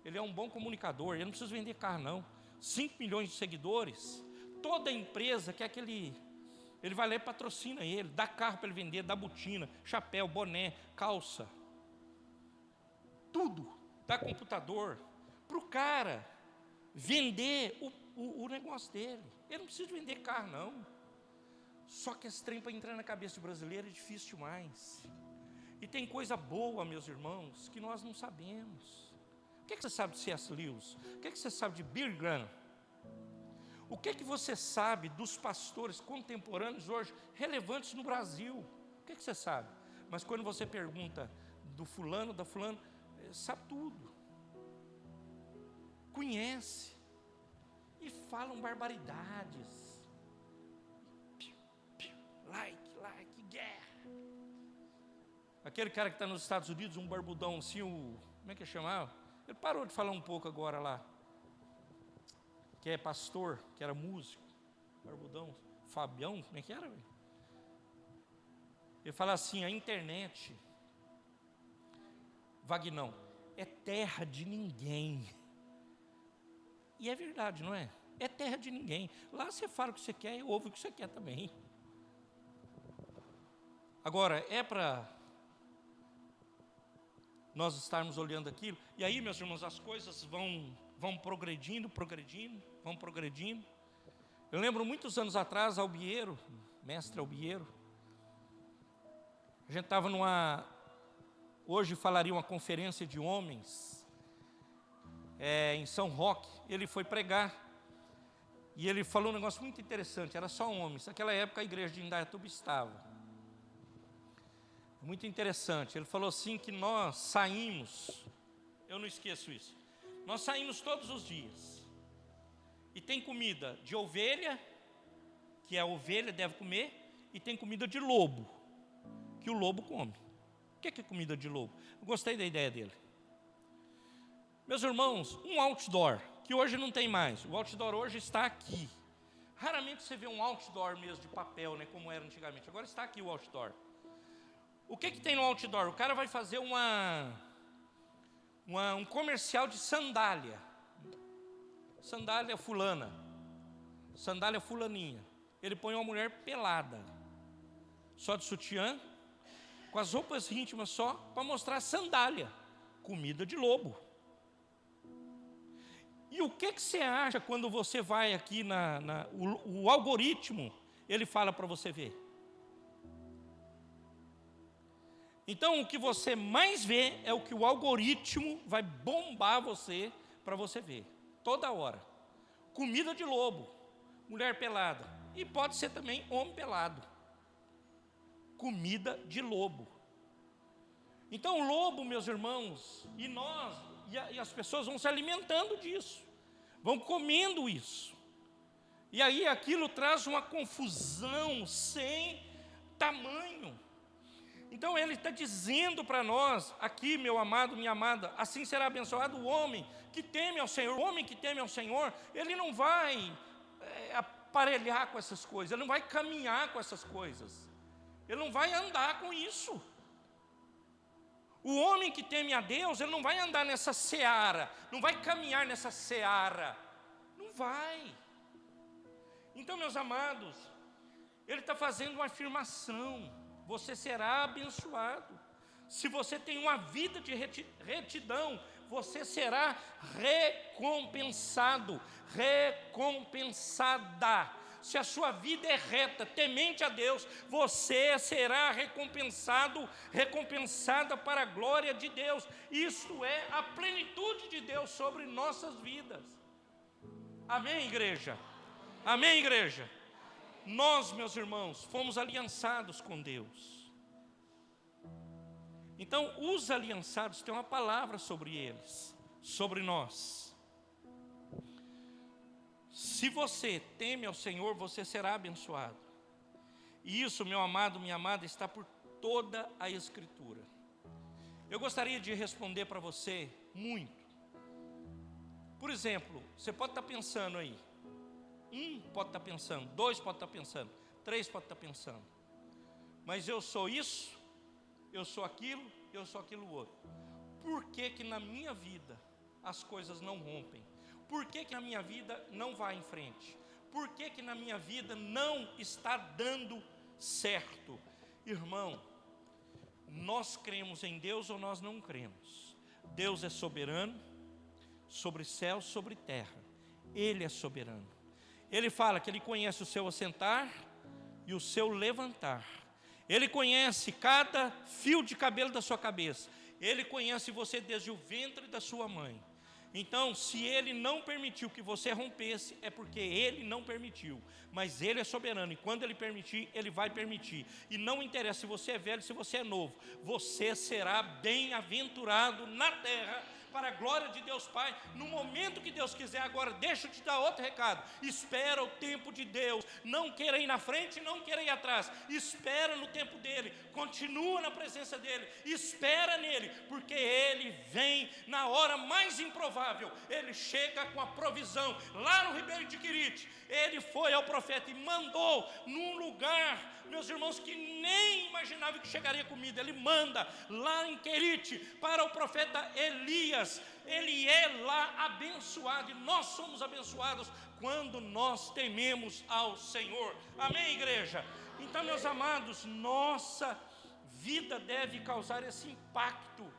Ele é um bom comunicador, ele não precisa vender carro, não. 5 milhões de seguidores. Toda empresa quer que ele vai lá e patrocina ele, dá carro para ele vender, dá botina, chapéu, boné, calça. Tudo. Dá computador. Para o cara vender o negócio dele. Ele não precisa vender carro, não. Só que esse trem para entrar na cabeça do brasileiro é difícil demais. E tem coisa boa, meus irmãos, que nós não sabemos. O que você sabe de C.S. Lewis? O que você sabe de Billy Graham? O que você sabe dos pastores contemporâneos hoje, relevantes no Brasil? O que você sabe? Mas quando você pergunta do fulano, da fulana, sabe tudo, conhece, e falam barbaridades, like, guerra. Aquele cara que está nos Estados Unidos, um barbudão assim, como é que chamava? Ele parou de falar um pouco agora lá, que é pastor, que era músico, barbudão, Fabião, como é que era? Ele fala assim, a internet, Vagnão, é terra de ninguém. E é verdade, não é? É terra de ninguém. Lá você fala o que você quer e ouve o que você quer também. Agora, é para nós estarmos olhando aquilo. E aí, meus irmãos, as coisas vão progredindo. Eu lembro muitos anos atrás, Albieiro, mestre Albieiro, a gente estava hoje falaria uma conferência de homens, em São Roque. Ele foi pregar, e ele falou um negócio muito interessante, era só homens. Naquela época a igreja de Indaiatuba estava. Muito interessante, ele falou assim que nós saímos, eu não esqueço isso, nós saímos todos os dias, e tem comida de ovelha, que a ovelha deve comer, e tem comida de lobo, que o lobo come. O que é comida de lobo? Eu gostei da ideia dele. Meus irmãos, um outdoor, que hoje não tem mais, o outdoor hoje está aqui. Raramente você vê um outdoor mesmo de papel, né, como era antigamente, agora está aqui o outdoor. O que tem no outdoor? O cara vai fazer um comercial de sandália. Sandália fulana. Sandália fulaninha. Ele põe uma mulher pelada, só de sutiã, com as roupas íntimas só, para mostrar sandália. Comida de lobo. E o que você acha quando você vai aqui o algoritmo, ele fala para você ver? Então, o que você mais vê é o que o algoritmo vai bombar você para você ver, toda hora. Comida de lobo, mulher pelada, e pode ser também homem pelado. Comida de lobo. Então, o lobo, meus irmãos, e as pessoas vão se alimentando disso, vão comendo isso. E aí aquilo traz uma confusão sem tamanho. Então ele está dizendo para nós, aqui, meu amado, minha amada, assim será abençoado o homem que teme ao Senhor. O homem que teme ao Senhor, ele não vai aparelhar com essas coisas, ele não vai caminhar com essas coisas, ele não vai andar com isso. O homem que teme a Deus, ele não vai andar nessa seara, não vai caminhar nessa seara, não vai. Então, meus amados, ele está fazendo uma afirmação: você será abençoado. Se você tem uma vida de retidão, você será recompensado, recompensada. Se a sua vida é reta, temente a Deus, você será recompensado, recompensada para a glória de Deus. Isso é a plenitude de Deus sobre nossas vidas. Amém, igreja? Amém, igreja? Nós, meus irmãos, fomos aliançados com Deus. Então, os aliançados têm uma palavra sobre eles, sobre nós. Se você teme ao Senhor, você será abençoado. E isso, meu amado, minha amada, está por toda a Escritura. Eu gostaria de responder para você muito. Por exemplo, você pode estar pensando aí, pode estar pensando, 2 pode estar pensando, 3 pode estar pensando, mas eu sou isso, eu sou aquilo outro. Por que na minha vida as coisas não rompem? Por que na minha vida não vai em frente? Por que na minha vida não está dando certo? Irmão, nós cremos em Deus ou nós não cremos? Deus é soberano sobre céu, sobre terra. Ele é soberano. Ele fala que Ele conhece o seu assentar e o seu levantar. Ele conhece cada fio de cabelo da sua cabeça. Ele conhece você desde o ventre da sua mãe. Então, se Ele não permitiu que você rompesse, é porque Ele não permitiu. Mas Ele é soberano, e quando Ele permitir, Ele vai permitir. E não interessa se você é velho, se você é novo, você será bem-aventurado na terra, para a glória de Deus Pai, no momento que Deus quiser. Agora, deixa eu te dar outro recado: espera o tempo de Deus, não queira ir na frente, não queira ir atrás, espera no tempo dEle, continua na presença dEle, espera nele, porque Ele vem na hora mais improvável. Ele chega com a provisão. Lá no Ribeiro de Quirite, Ele foi ao profeta e mandou num lugar, meus irmãos, que nem imaginava que chegaria comida. Ele manda lá em Querite para o profeta Elias. Ele é lá abençoado, e nós somos abençoados quando nós tememos ao Senhor. Amém, igreja? Então, meus amados, nossa vida deve causar esse impacto,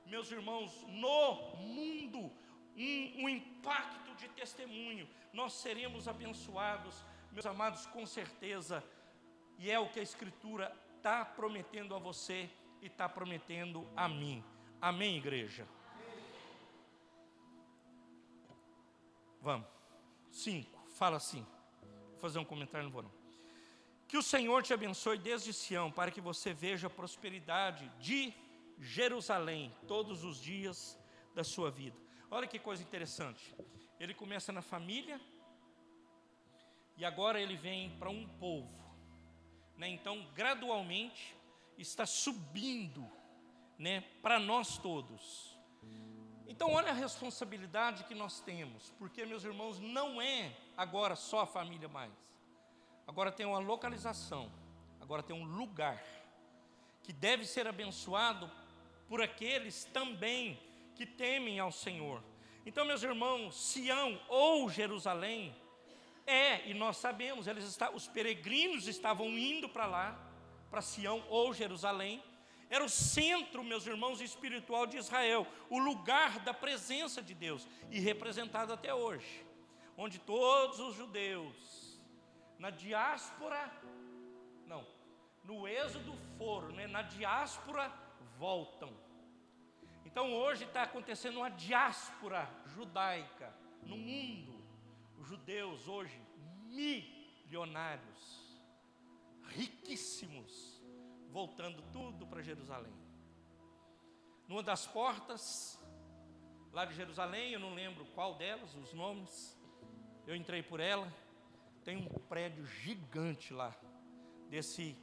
meus irmãos, no mundo, um impacto de testemunho. Nós seremos abençoados, meus amados, com certeza. E é o que a Escritura está prometendo a você e está prometendo a mim. Amém, igreja? Vamos. 5, fala assim. Vou fazer um comentário, não vou não. Que o Senhor te abençoe desde Sião, para que você veja a prosperidade de Jerusalém todos os dias da sua vida. Olha que coisa interessante. Ele começa na família e agora ele vem para um povo. Então, gradualmente, está subindo, para nós todos. Então, olha a responsabilidade que nós temos, porque, meus irmãos, não é agora só a família mais. Agora tem uma localização, agora tem um lugar que deve ser abençoado por aqueles também que temem ao Senhor. Então, meus irmãos, Sião ou Jerusalém e nós sabemos, os peregrinos estavam indo para lá, para Sião ou Jerusalém. Era o centro, meus irmãos, espiritual de Israel, o lugar da presença de Deus, e representado até hoje, onde todos os judeus, na diáspora, no êxodo foram, na diáspora voltam. Então hoje está acontecendo uma diáspora judaica no mundo. Os judeus hoje, milionários, riquíssimos, voltando tudo para Jerusalém. Numa das portas lá de Jerusalém, eu não lembro qual delas, os nomes, eu entrei por ela, tem um prédio gigante lá, desse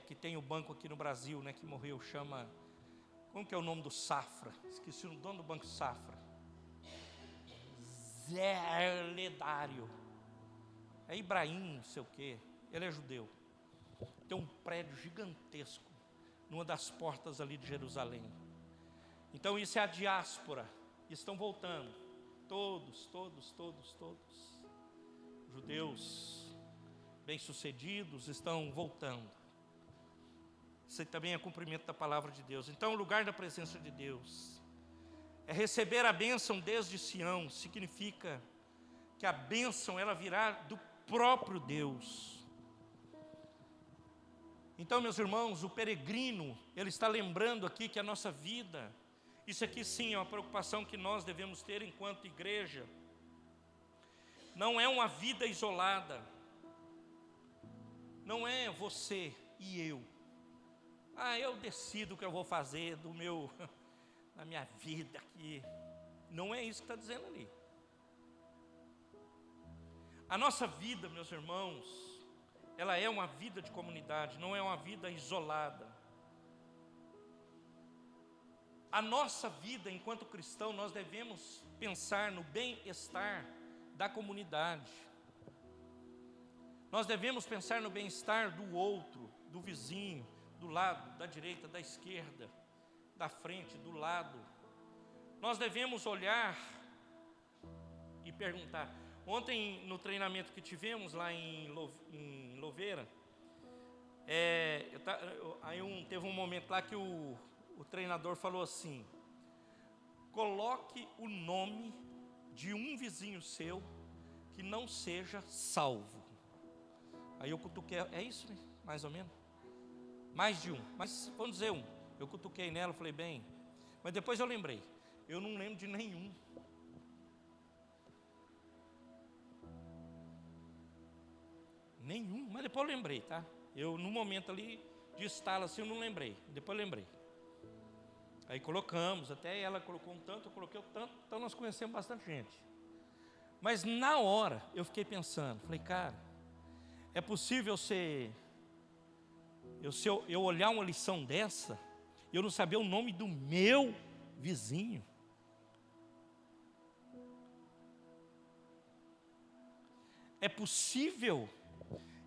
que tem o banco aqui no Brasil, que morreu, chama, como que é o nome do Safra? Esqueci o dono do Banco Safra. Zé Ledário, é Ibrahim, não sei o que, ele é judeu. Tem um prédio gigantesco numa das portas ali de Jerusalém. Então isso é a diáspora, estão voltando, todos, judeus bem-sucedidos estão voltando. Isso também é cumprimento da palavra de Deus. Então o lugar da presença de Deus é receber a bênção desde Sião. Significa que a bênção ela virá do próprio Deus. Então, meus irmãos, o peregrino, ele está lembrando aqui que a nossa vida, isso aqui sim é uma preocupação que nós devemos ter enquanto igreja, não é uma vida isolada, não é você e eu. Eu decido o que eu vou fazer na minha vida aqui. Não é isso que está dizendo ali. A nossa vida, meus irmãos, ela é uma vida de comunidade, não é uma vida isolada. A nossa vida enquanto cristão, nós devemos pensar no bem-estar da comunidade. Nós devemos pensar no bem-estar do outro, do vizinho, do lado, da direita, da esquerda, da frente, do lado. Nós devemos olhar e perguntar. Ontem, no treinamento que tivemos lá em Louveira, teve um momento lá que o treinador falou assim: coloque o nome de um vizinho seu que não seja salvo. Aí eu cutuquei, é isso, né? Mais ou menos? Mais de um, mas vamos dizer um. Eu cutuquei nela, falei, bem, mas depois eu lembrei. Eu não lembro de nenhum. Nenhum, mas depois eu lembrei, tá? Eu, no momento ali, de estalo assim, eu não lembrei. Depois eu lembrei. Aí colocamos, até ela colocou um tanto, eu coloquei o tanto, então nós conhecemos bastante gente. Mas na hora, eu fiquei pensando, falei, cara, é possível eu olhar uma lição dessa, e eu não saber o nome do meu vizinho? É possível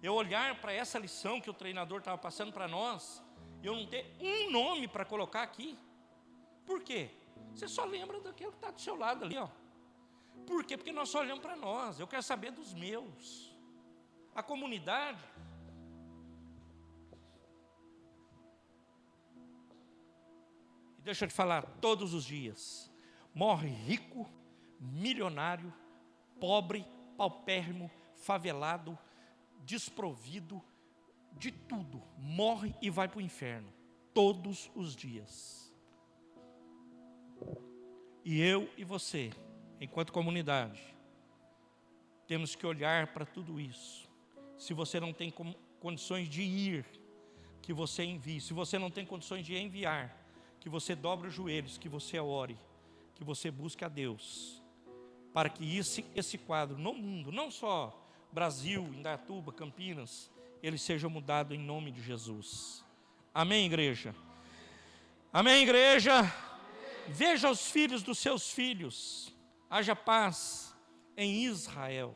eu olhar para essa lição que o treinador estava passando para nós, e eu não ter um nome para colocar aqui? Por quê? Você só lembra daquele que está do seu lado ali, ó. Por quê? Porque nós só olhamos para nós. Eu quero saber dos meus. A comunidade. E deixa eu te falar, todos os dias morre rico, milionário, pobre, paupérrimo, favelado, desprovido, de tudo. Morre e vai para o inferno. Todos os dias. E eu e você, enquanto comunidade, temos que olhar para tudo isso. Se você não tem condições de ir, que você envie. Se você não tem condições de enviar, que você dobre os joelhos, que você ore, que você busque a Deus, para que esse quadro no mundo, não só Brasil, Indaiatuba, Campinas, ele seja mudado em nome de Jesus. Amém, igreja? Amém, igreja? Veja os filhos dos seus filhos. Haja paz em Israel.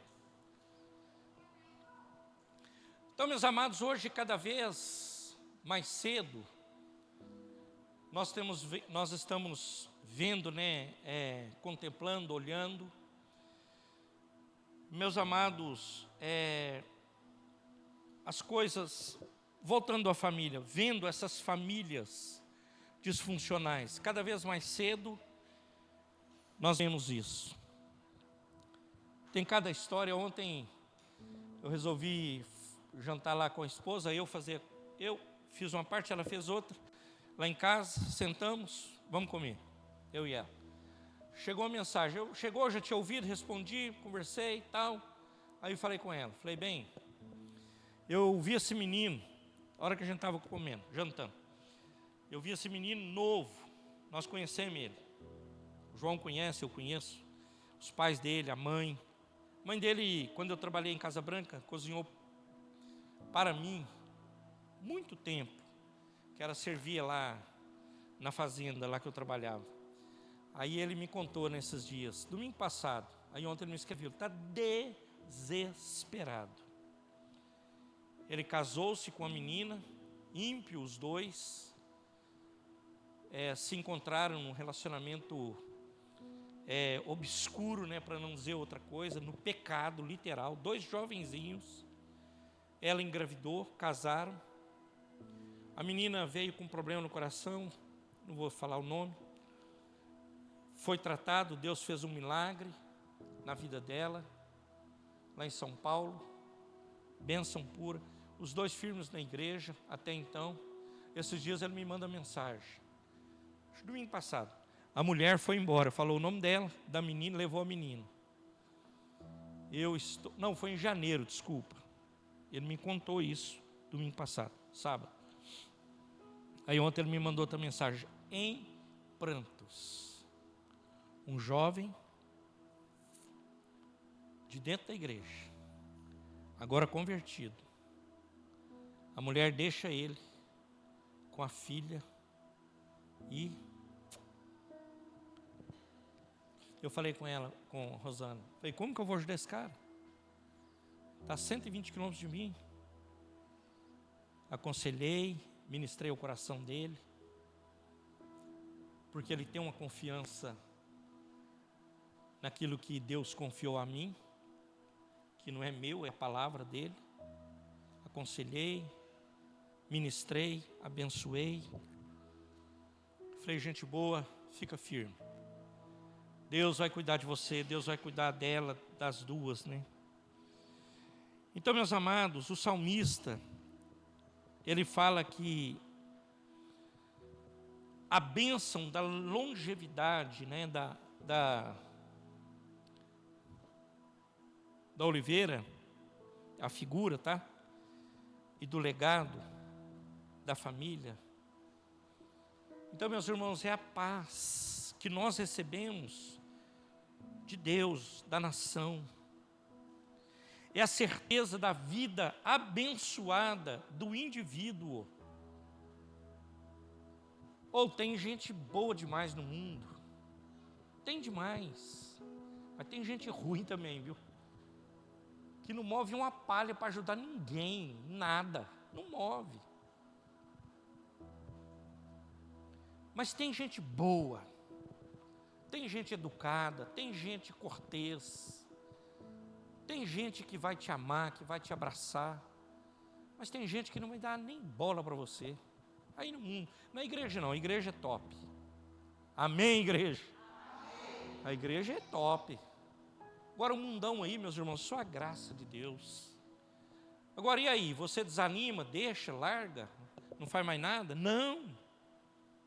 Então, meus amados, hoje cada vez mais cedo nós estamos vendo, né, contemplando, olhando. Meus amados, as coisas, voltando à família, vendo essas famílias disfuncionais, cada vez mais cedo nós vemos isso. Tem cada história. Ontem eu resolvi jantar lá com a esposa, eu fiz uma parte, ela fez outra, lá em casa, sentamos, vamos comer, eu e ela. Chegou a mensagem, eu já tinha ouvido, respondi, conversei e tal. Aí eu falei com ela, falei, bem, eu vi esse menino, a hora que a gente estava comendo, jantando, eu vi esse menino novo, nós conhecemos ele. O João conhece, eu conheço, os pais dele, a mãe dele, quando eu trabalhei em Casa Branca, cozinhou para mim, muito tempo, que ela servia lá na fazenda, lá que eu trabalhava. Aí ele me contou nesses dias, domingo passado, aí ontem ele me escreveu, está desesperado. Ele casou-se com uma menina, ímpio os dois, se encontraram num relacionamento obscuro, né, para não dizer outra coisa, no pecado literal, 2 jovenzinhos. Ela engravidou, casaram. A menina veio com um problema no coração, não vou falar o nome. Foi tratado, Deus fez um milagre na vida dela, lá em São Paulo, bênção pura. Os 2 firmes na igreja, até então. Esses dias ele me manda mensagem, domingo passado, a mulher foi embora, falou o nome dela, da menina, levou a menina. Não, foi em janeiro, desculpa. Ele me contou isso, domingo passado, sábado. Aí ontem ele me mandou outra mensagem, em prantos. Um jovem de dentro da igreja, agora convertido. A mulher deixa ele com a filha e eu falei com ela, com a Rosana, falei, como que eu vou ajudar esse cara? Está a 120 quilômetros de mim. Aconselhei, ministrei o coração dele, porque ele tem uma confiança naquilo que Deus confiou a mim, que não é meu, é palavra dele. Aconselhei, ministrei, abençoei. Falei, gente boa, fica firme. Deus vai cuidar de você, Deus vai cuidar dela, das duas, né? Então, meus amados, o salmista, ele fala que a bênção da longevidade, né, da oliveira, a figura, tá? E do legado da família. Então, meus irmãos, é a paz que nós recebemos de Deus, da nação. É a certeza da vida abençoada do indivíduo. Ou tem gente boa demais no mundo. Tem demais. Mas tem gente ruim também, viu? Que não move uma palha para ajudar ninguém, nada. Não move. Mas tem gente boa. Tem gente educada, tem gente cortês. Tem gente que vai te amar, que vai te abraçar. Mas tem gente que não vai dar nem bola para você. Aí no mundo, na igreja não, a igreja é top. Amém, igreja? Amém. A igreja é top. Agora o mundão aí, meus irmãos, só a graça de Deus. Agora e aí, você desanima, deixa, larga, não faz mais nada? Não.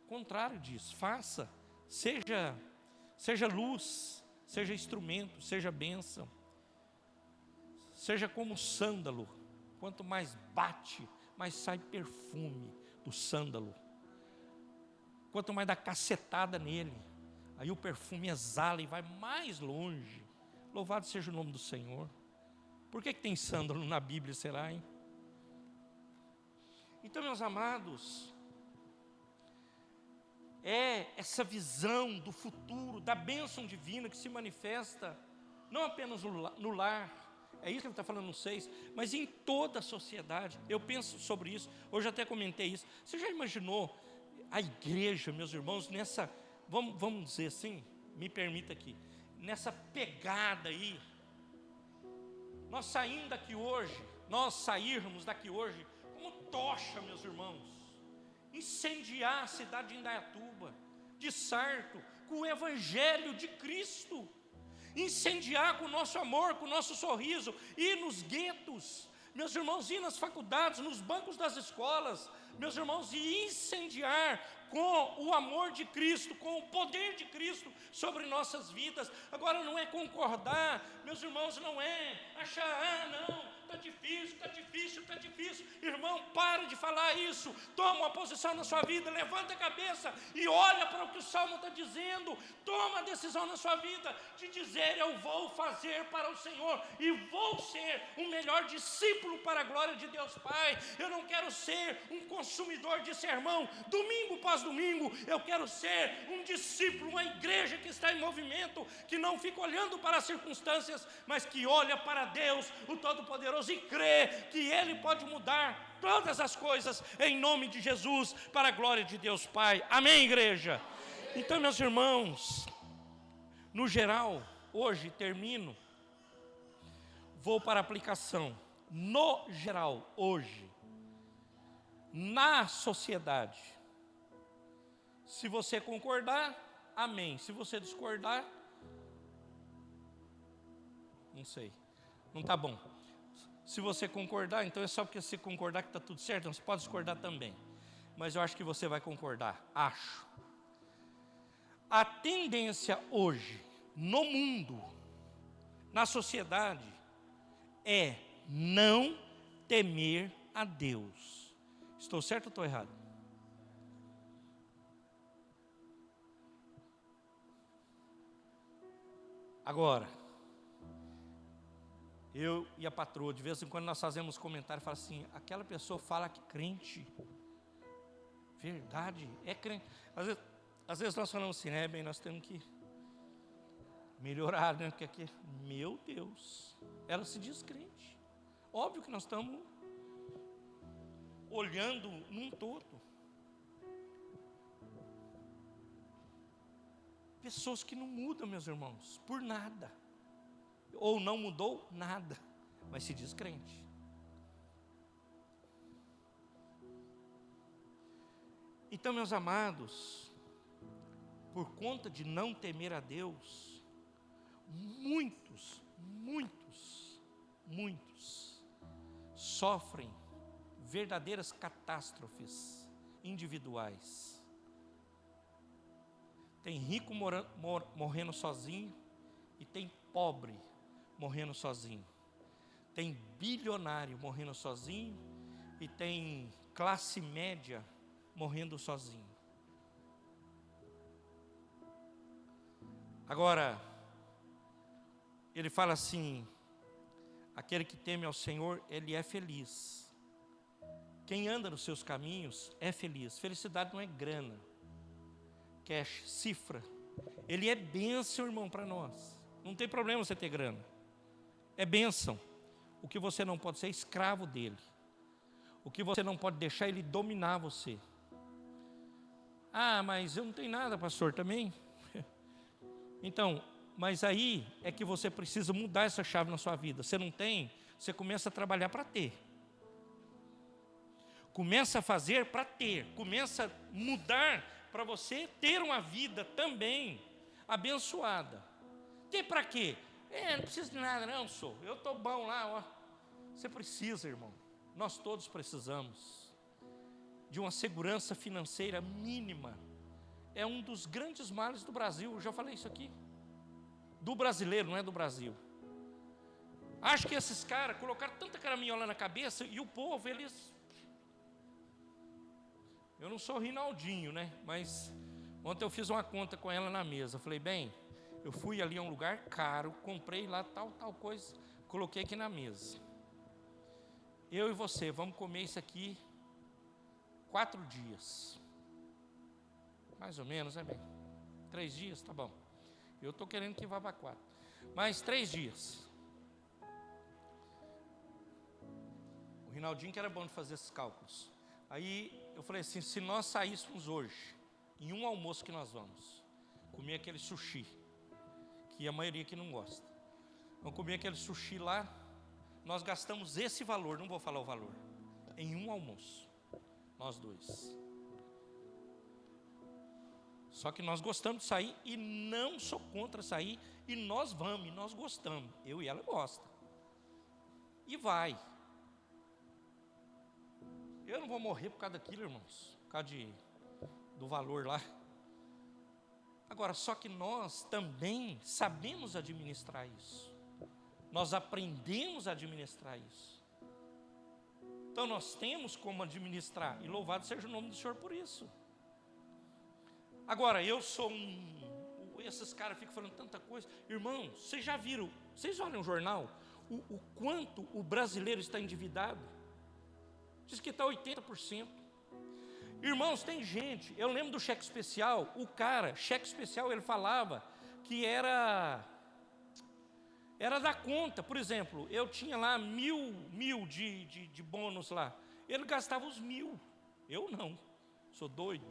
Contrário disso, faça. Seja luz, seja instrumento, seja bênção. Seja como o sândalo. Quanto mais bate, mais sai perfume do sândalo. Quanto mais dá cacetada nele, aí o perfume exala e vai mais longe. Louvado seja o nome do Senhor. Por que tem sândalo na Bíblia, será, hein? Então, meus amados, é essa visão do futuro, da bênção divina que se manifesta, não apenas no lar, é isso que ele está falando no 6, mas em toda a sociedade. Eu penso sobre isso, hoje até comentei isso. Você já imaginou a igreja, meus irmãos, nessa, vamos dizer assim, me permita aqui, nessa pegada aí, nós sairmos daqui hoje como tocha, meus irmãos, incendiar a cidade de Indaiatuba, de Sarto, com o evangelho de Cristo, incendiar com o nosso amor, com o nosso sorriso, ir nos guetos, meus irmãos, ir nas faculdades, nos bancos das escolas, meus irmãos, e incendiar com o amor de Cristo, com o poder de Cristo sobre nossas vidas. Agora não é concordar, meus irmãos, não é achar, não, está difícil. Irmão, para de falar isso. Toma uma posição na sua vida, levanta a cabeça e olha para o que o Salmo está dizendo. Toma a decisão na sua vida de dizer: eu vou fazer para o Senhor e vou ser o melhor discípulo para a glória de Deus Pai. Eu não quero ser um consumidor de sermão domingo após domingo. Eu quero ser um discípulo, uma igreja que está em movimento, que não fica olhando para as circunstâncias, mas que olha para Deus, o Todo-Poderoso, e crê que Ele pode mudar todas as coisas em nome de Jesus, para a glória de Deus Pai. Amém, igreja? Então, meus irmãos, no geral, hoje termino, vou para a aplicação. No geral, hoje, na sociedade, se você concordar, amém. Se você discordar, não sei, não está bom. Se você concordar, então é só porque você concordar que está tudo certo. Não, você pode discordar também, mas eu acho que você vai concordar, acho. A tendência hoje, no mundo, na sociedade, é não temer a Deus. Estou certo ou estou errado? Agora, eu e a patroa, de vez em quando nós fazemos comentário, fala assim: aquela pessoa fala que crente, verdade, é crente. Às vezes nós falamos assim, bem, nós temos que melhorar, né? Porque aqui, meu Deus, ela se diz crente. Óbvio que nós estamos olhando num todo. Pessoas que não mudam, meus irmãos, por nada. Ou não mudou nada, mas se diz crente. Então, meus amados, por conta de não temer a Deus, muitos sofrem verdadeiras catástrofes individuais. Tem rico morrendo sozinho e tem pobre morrendo sozinho. Tem bilionário morrendo sozinho e tem classe média morrendo sozinho. Agora, ele fala assim: aquele que teme ao Senhor, ele é feliz. Quem anda nos seus caminhos é feliz. Felicidade não é grana, cash, cifra. Ele é bênção, irmão, para nós. Não tem problema você ter grana. É bênção. O que você não pode ser é escravo dele. O que você não pode deixar ele dominar você. Ah, mas eu não tenho nada, pastor, também. Então, mas aí é que você precisa mudar essa chave na sua vida. Você não tem, você começa a trabalhar para ter. Começa a fazer para ter. Começa a mudar para você ter uma vida também abençoada. Ter para quê? Não precisa de nada não, sou. Eu estou bom lá, ó. Você precisa, irmão. Nós todos precisamos de uma segurança financeira mínima. É um dos grandes males do Brasil. Eu já falei isso aqui. Do brasileiro, não é do Brasil. Acho que esses caras colocaram tanta caraminhola na cabeça e o povo, eles... Eu não sou Rinaldinho, né? Mas ontem eu fiz uma conta com ela na mesa. Falei, bem, eu fui ali a um lugar caro, comprei lá tal coisa, coloquei aqui na mesa. Eu e você, vamos comer isso aqui 4 dias. Mais ou menos, né, bem? 3 dias, tá bom. Eu estou querendo que vá para 4. Mas 3 dias. O Rinaldinho que era bom de fazer esses cálculos. Aí eu falei assim, se nós saíssemos hoje, em um almoço que nós vamos, comer aquele sushi, que a maioria aqui não gosta. Vamos comer aquele sushi lá, nós gastamos esse valor, não vou falar o valor, em um almoço, nós dois. Só que nós gostamos de sair e não sou contra sair, e nós vamos, e nós gostamos, eu e ela gosta. E vai. Eu não vou morrer por causa daquilo, irmãos, por causa do valor lá. Agora, só que nós também sabemos administrar isso. Nós aprendemos a administrar isso. Então nós temos como administrar. E louvado seja o nome do Senhor por isso. Agora, eu sou esses caras ficam falando tanta coisa. Irmãos, vocês já viram, vocês olham o jornal, o quanto o brasileiro está endividado? Diz que está 80%. Irmãos, tem gente, eu lembro do cheque especial, o cara, cheque especial, ele falava que era da conta. Por exemplo, eu tinha lá mil de bônus lá, ele gastava os 1.000, eu não, sou doido.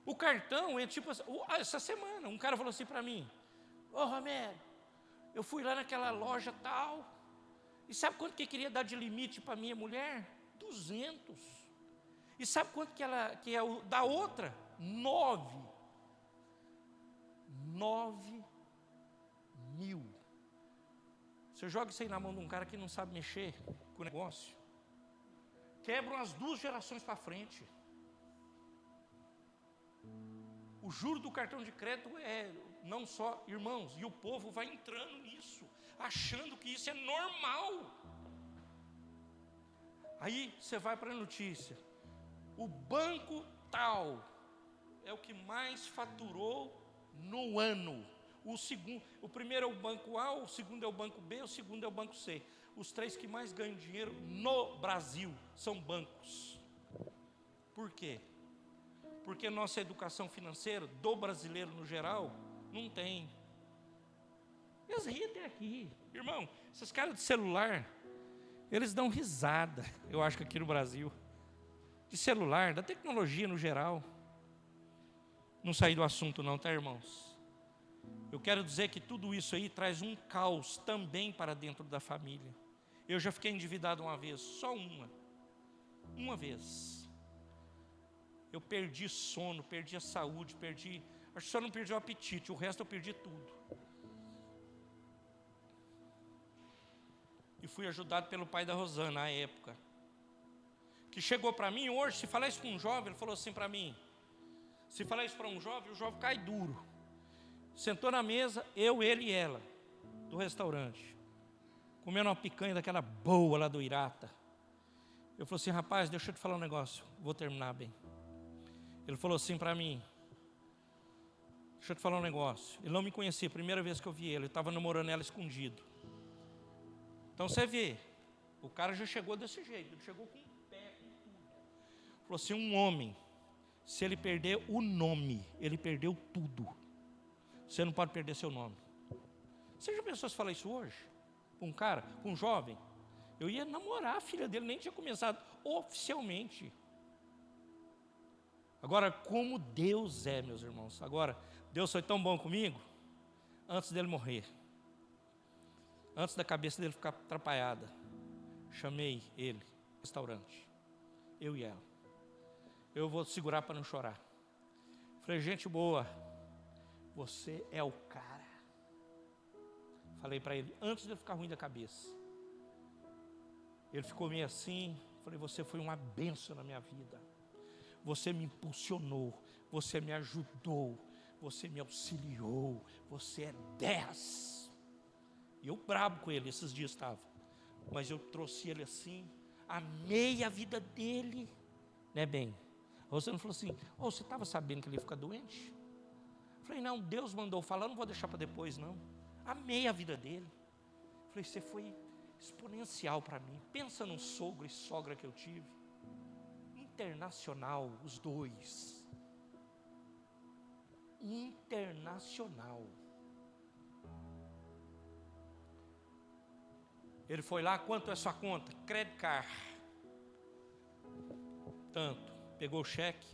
O cartão é tipo, essa semana, um cara falou assim para mim, ô Romero, eu fui lá naquela loja tal, e sabe quanto que queria dar de limite para minha mulher? 200. E sabe quanto que é o da outra? 9 mil. Você joga isso aí na mão de um cara que não sabe mexer com o negócio. Quebram as 2 gerações para frente. O juro do cartão de crédito é não só, irmãos, e o povo vai entrando nisso, achando que isso é normal. Aí você vai para a notícia. O banco tal é o que mais faturou no ano. O primeiro é o banco A, o segundo é o banco B, o segundo é o banco C. Os 3 que mais ganham dinheiro no Brasil são bancos. Por quê? Porque nossa educação financeira, do brasileiro no geral, não tem. Eles riem até aqui. Irmão, esses caras de celular, eles dão risada, eu acho que aqui no Brasil. De celular, da tecnologia no geral. Não saí do assunto não, tá, irmãos? Eu quero dizer que tudo isso aí traz um caos também para dentro da família. Eu já fiquei endividado uma vez, só uma vez. Eu perdi sono, perdi a saúde, acho que só não perdi o apetite, o resto eu perdi tudo. E fui ajudado pelo pai da Rosana, na época. Que chegou para mim hoje, se falar isso com um jovem, ele falou assim para mim, Se falar isso para um jovem, o jovem cai duro. Sentou na mesa, eu, ele e ela, do restaurante, comendo uma picanha daquela boa lá do Irata. Eu falei assim, rapaz, deixa eu te falar um negócio, vou terminar bem. Ele falou assim para mim, deixa eu te falar um negócio. Ele não me conhecia, primeira vez que eu vi ele estava namorando ela escondido. Então você vê, o cara já chegou desse jeito, ele chegou com o pé, com tudo. Falou assim, um homem, se ele perder o nome, ele perdeu tudo. Você não pode perder seu nome. Você já pensou se falar isso hoje? Com um cara, com um jovem? Eu ia namorar a filha dele, nem tinha começado oficialmente. Agora, como Deus é, meus irmãos. Agora, Deus foi tão bom comigo, antes dele morrer. Antes da cabeça dele ficar atrapalhada. Chamei ele, no restaurante. Eu e ela. Eu vou segurar para não chorar. Falei, gente boa, você é o cara. Falei para ele, antes de ele ficar ruim da cabeça. Ele ficou meio assim. Falei, você foi uma bênção na minha vida. Você me impulsionou, você me ajudou, você me auxiliou, você é 10. E eu brabo com ele, esses dias estava. Mas eu trouxe ele assim, amei a vida dele. Né, bem? Você não falou assim, você estava sabendo que ele ia ficar doente? Falei, não, Deus mandou falar, não vou deixar para depois não. Amei a vida dele. Falei, você foi exponencial para mim. Pensa num sogro e sogra que eu tive. Internacional, os dois. Internacional. Ele foi lá, quanto é sua conta? Credit card. Tanto. Pegou o cheque.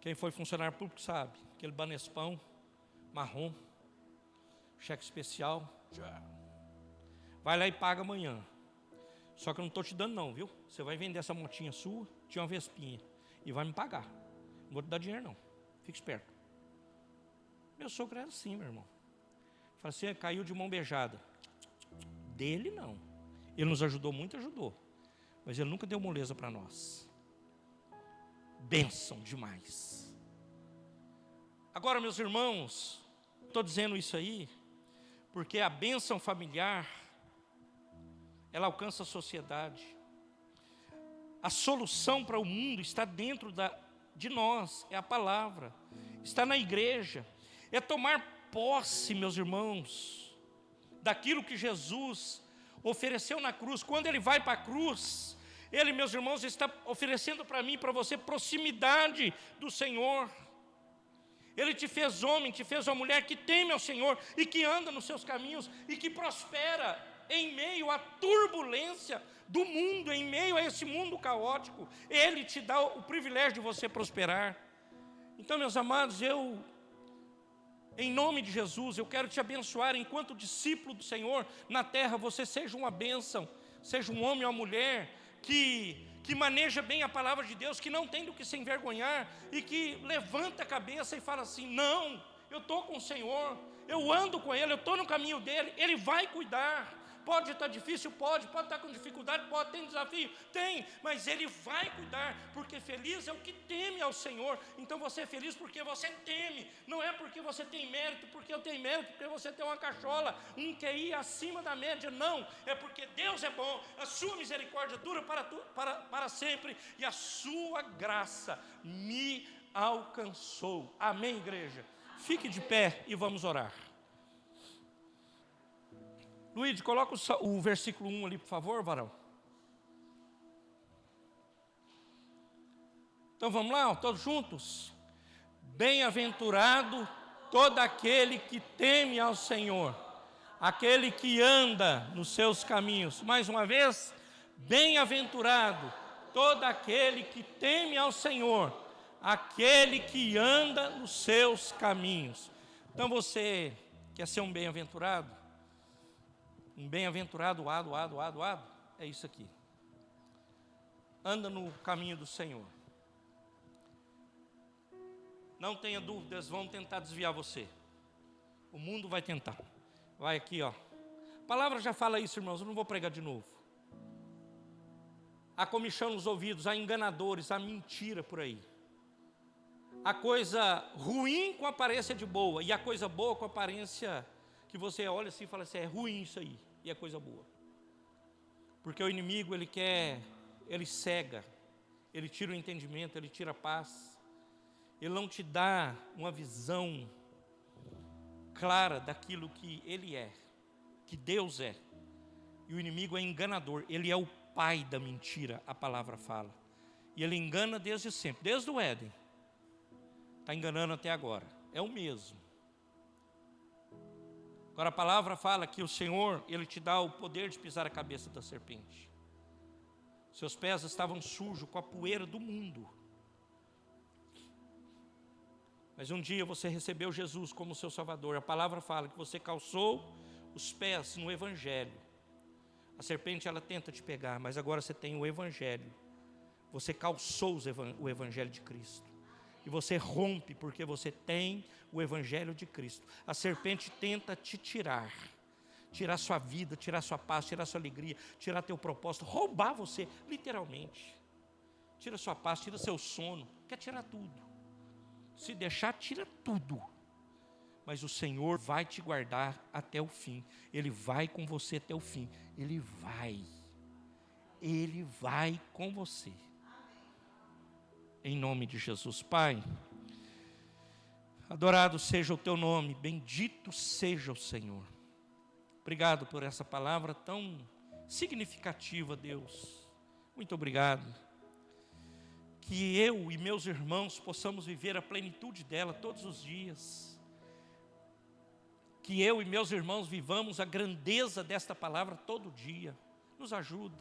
Quem foi funcionário público sabe. Aquele banespão marrom. Cheque especial. Vai lá e paga amanhã. Só que eu não estou te dando não, viu? Você vai vender essa motinha sua, tinha uma Vespinha, e vai me pagar. Não vou te dar dinheiro não. Fique esperto. Meu sogro era assim, meu irmão. Falei assim, caiu de mão beijada. Dele não. Ele nos ajudou muito, ajudou. Mas ele nunca deu moleza para nós. Bênção demais. Agora, meus irmãos, estou dizendo isso aí, porque a bênção familiar, ela alcança a sociedade. A solução para o mundo está dentro de nós, é a palavra. Está na igreja. É tomar posse, meus irmãos, daquilo que Jesus ofereceu na cruz. Quando ele vai para a cruz, ele, meus irmãos, está oferecendo para mim e para você proximidade do Senhor. Ele te fez homem, te fez uma mulher que teme ao Senhor e que anda nos seus caminhos e que prospera em meio à turbulência do mundo, em meio a esse mundo caótico. Ele te dá o privilégio de você prosperar. Então, meus amados, em nome de Jesus, eu quero te abençoar enquanto discípulo do Senhor na terra. Você seja uma bênção, seja um homem ou uma mulher que maneja bem a palavra de Deus, que não tem do que se envergonhar e que levanta a cabeça e fala assim, não, eu estou com o Senhor, eu ando com Ele, eu estou no caminho dEle, Ele vai cuidar. Pode estar difícil, pode estar com dificuldade, pode ter desafio, tem, mas Ele vai cuidar, porque feliz é o que teme ao Senhor. Então você é feliz porque você teme, não é porque você tem mérito, porque eu tenho mérito, porque você tem uma cachola, um QI acima da média, não, é porque Deus é bom, a sua misericórdia dura para sempre, e a sua graça me alcançou. Amém, igreja? Fique de pé e vamos orar. Luiz, coloca o versículo 1 ali, por favor, varão. Então vamos lá, todos juntos. Bem-aventurado todo aquele que teme ao Senhor, aquele que anda nos seus caminhos. Mais uma vez, bem-aventurado todo aquele que teme ao Senhor, aquele que anda nos seus caminhos. Então você quer ser um bem-aventurado? Um bem-aventurado, é isso aqui. Anda no caminho do Senhor. Não tenha dúvidas, vão tentar desviar você. O mundo vai tentar. Vai aqui, ó. A palavra já fala isso, irmãos, eu não vou pregar de novo. Há comichão nos ouvidos, há enganadores, há mentira por aí. a coisa ruim com aparência de boa, e a coisa boa com aparência que você olha assim e fala assim, é ruim isso aí, e é coisa boa. Porque o inimigo, ele cega, ele tira o entendimento, ele tira a paz, ele não te dá uma visão clara daquilo que ele é, que Deus é. E o inimigo é enganador, ele é o pai da mentira, a palavra fala. E ele engana desde sempre, desde o Éden. Está enganando até agora, é o mesmo. Agora a palavra fala que o Senhor, Ele te dá o poder de pisar a cabeça da serpente. Seus pés estavam sujos com a poeira do mundo. Mas um dia você recebeu Jesus como seu Salvador. A palavra fala que você calçou os pés no Evangelho. A serpente, ela tenta te pegar, mas agora você tem o Evangelho. Você calçou o Evangelho de Cristo. E você rompe porque você tem o Evangelho de Cristo. A serpente tenta te tirar sua vida, tirar sua paz, tirar sua alegria, tirar teu propósito, roubar você, literalmente. Tira sua paz, tira seu sono, quer tirar tudo. Se deixar, tira tudo. Mas o Senhor vai te guardar até o fim. Ele vai com você até o fim. Ele vai com você. Em nome de Jesus. Pai, adorado seja o teu nome, bendito seja o Senhor. Obrigado por essa palavra tão significativa, Deus. Muito obrigado. Que eu e meus irmãos possamos viver a plenitude dela todos os dias. Que eu e meus irmãos vivamos a grandeza desta palavra todo dia. Nos ajuda.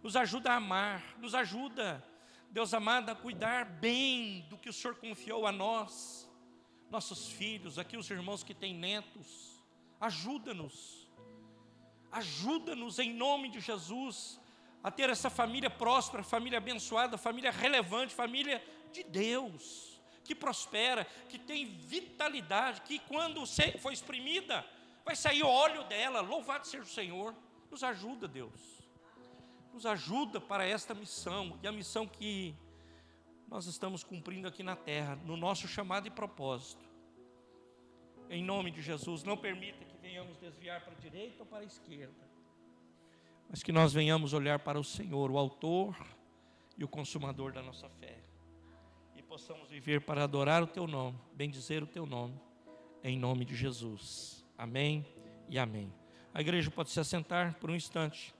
Nos ajuda a amar. Nos ajuda, Deus amado, a cuidar bem do que o Senhor confiou a nós, nossos filhos, aqui os irmãos que têm netos. Ajuda-nos em nome de Jesus, a ter essa família próspera, família abençoada, família relevante, família de Deus, que prospera, que tem vitalidade, que quando for exprimida, vai sair óleo dela. Louvado seja o Senhor. Nos ajuda, Deus. Nos ajuda para esta missão, e a missão que nós estamos cumprindo aqui na terra, no nosso chamado e propósito. Em nome de Jesus, não permita que venhamos desviar para a direita ou para a esquerda, mas que nós venhamos olhar para o Senhor, o autor e o consumador da nossa fé, e possamos viver para adorar o teu nome, bendizer o teu nome, em nome de Jesus. Amém e amém. A igreja pode se assentar por um instante.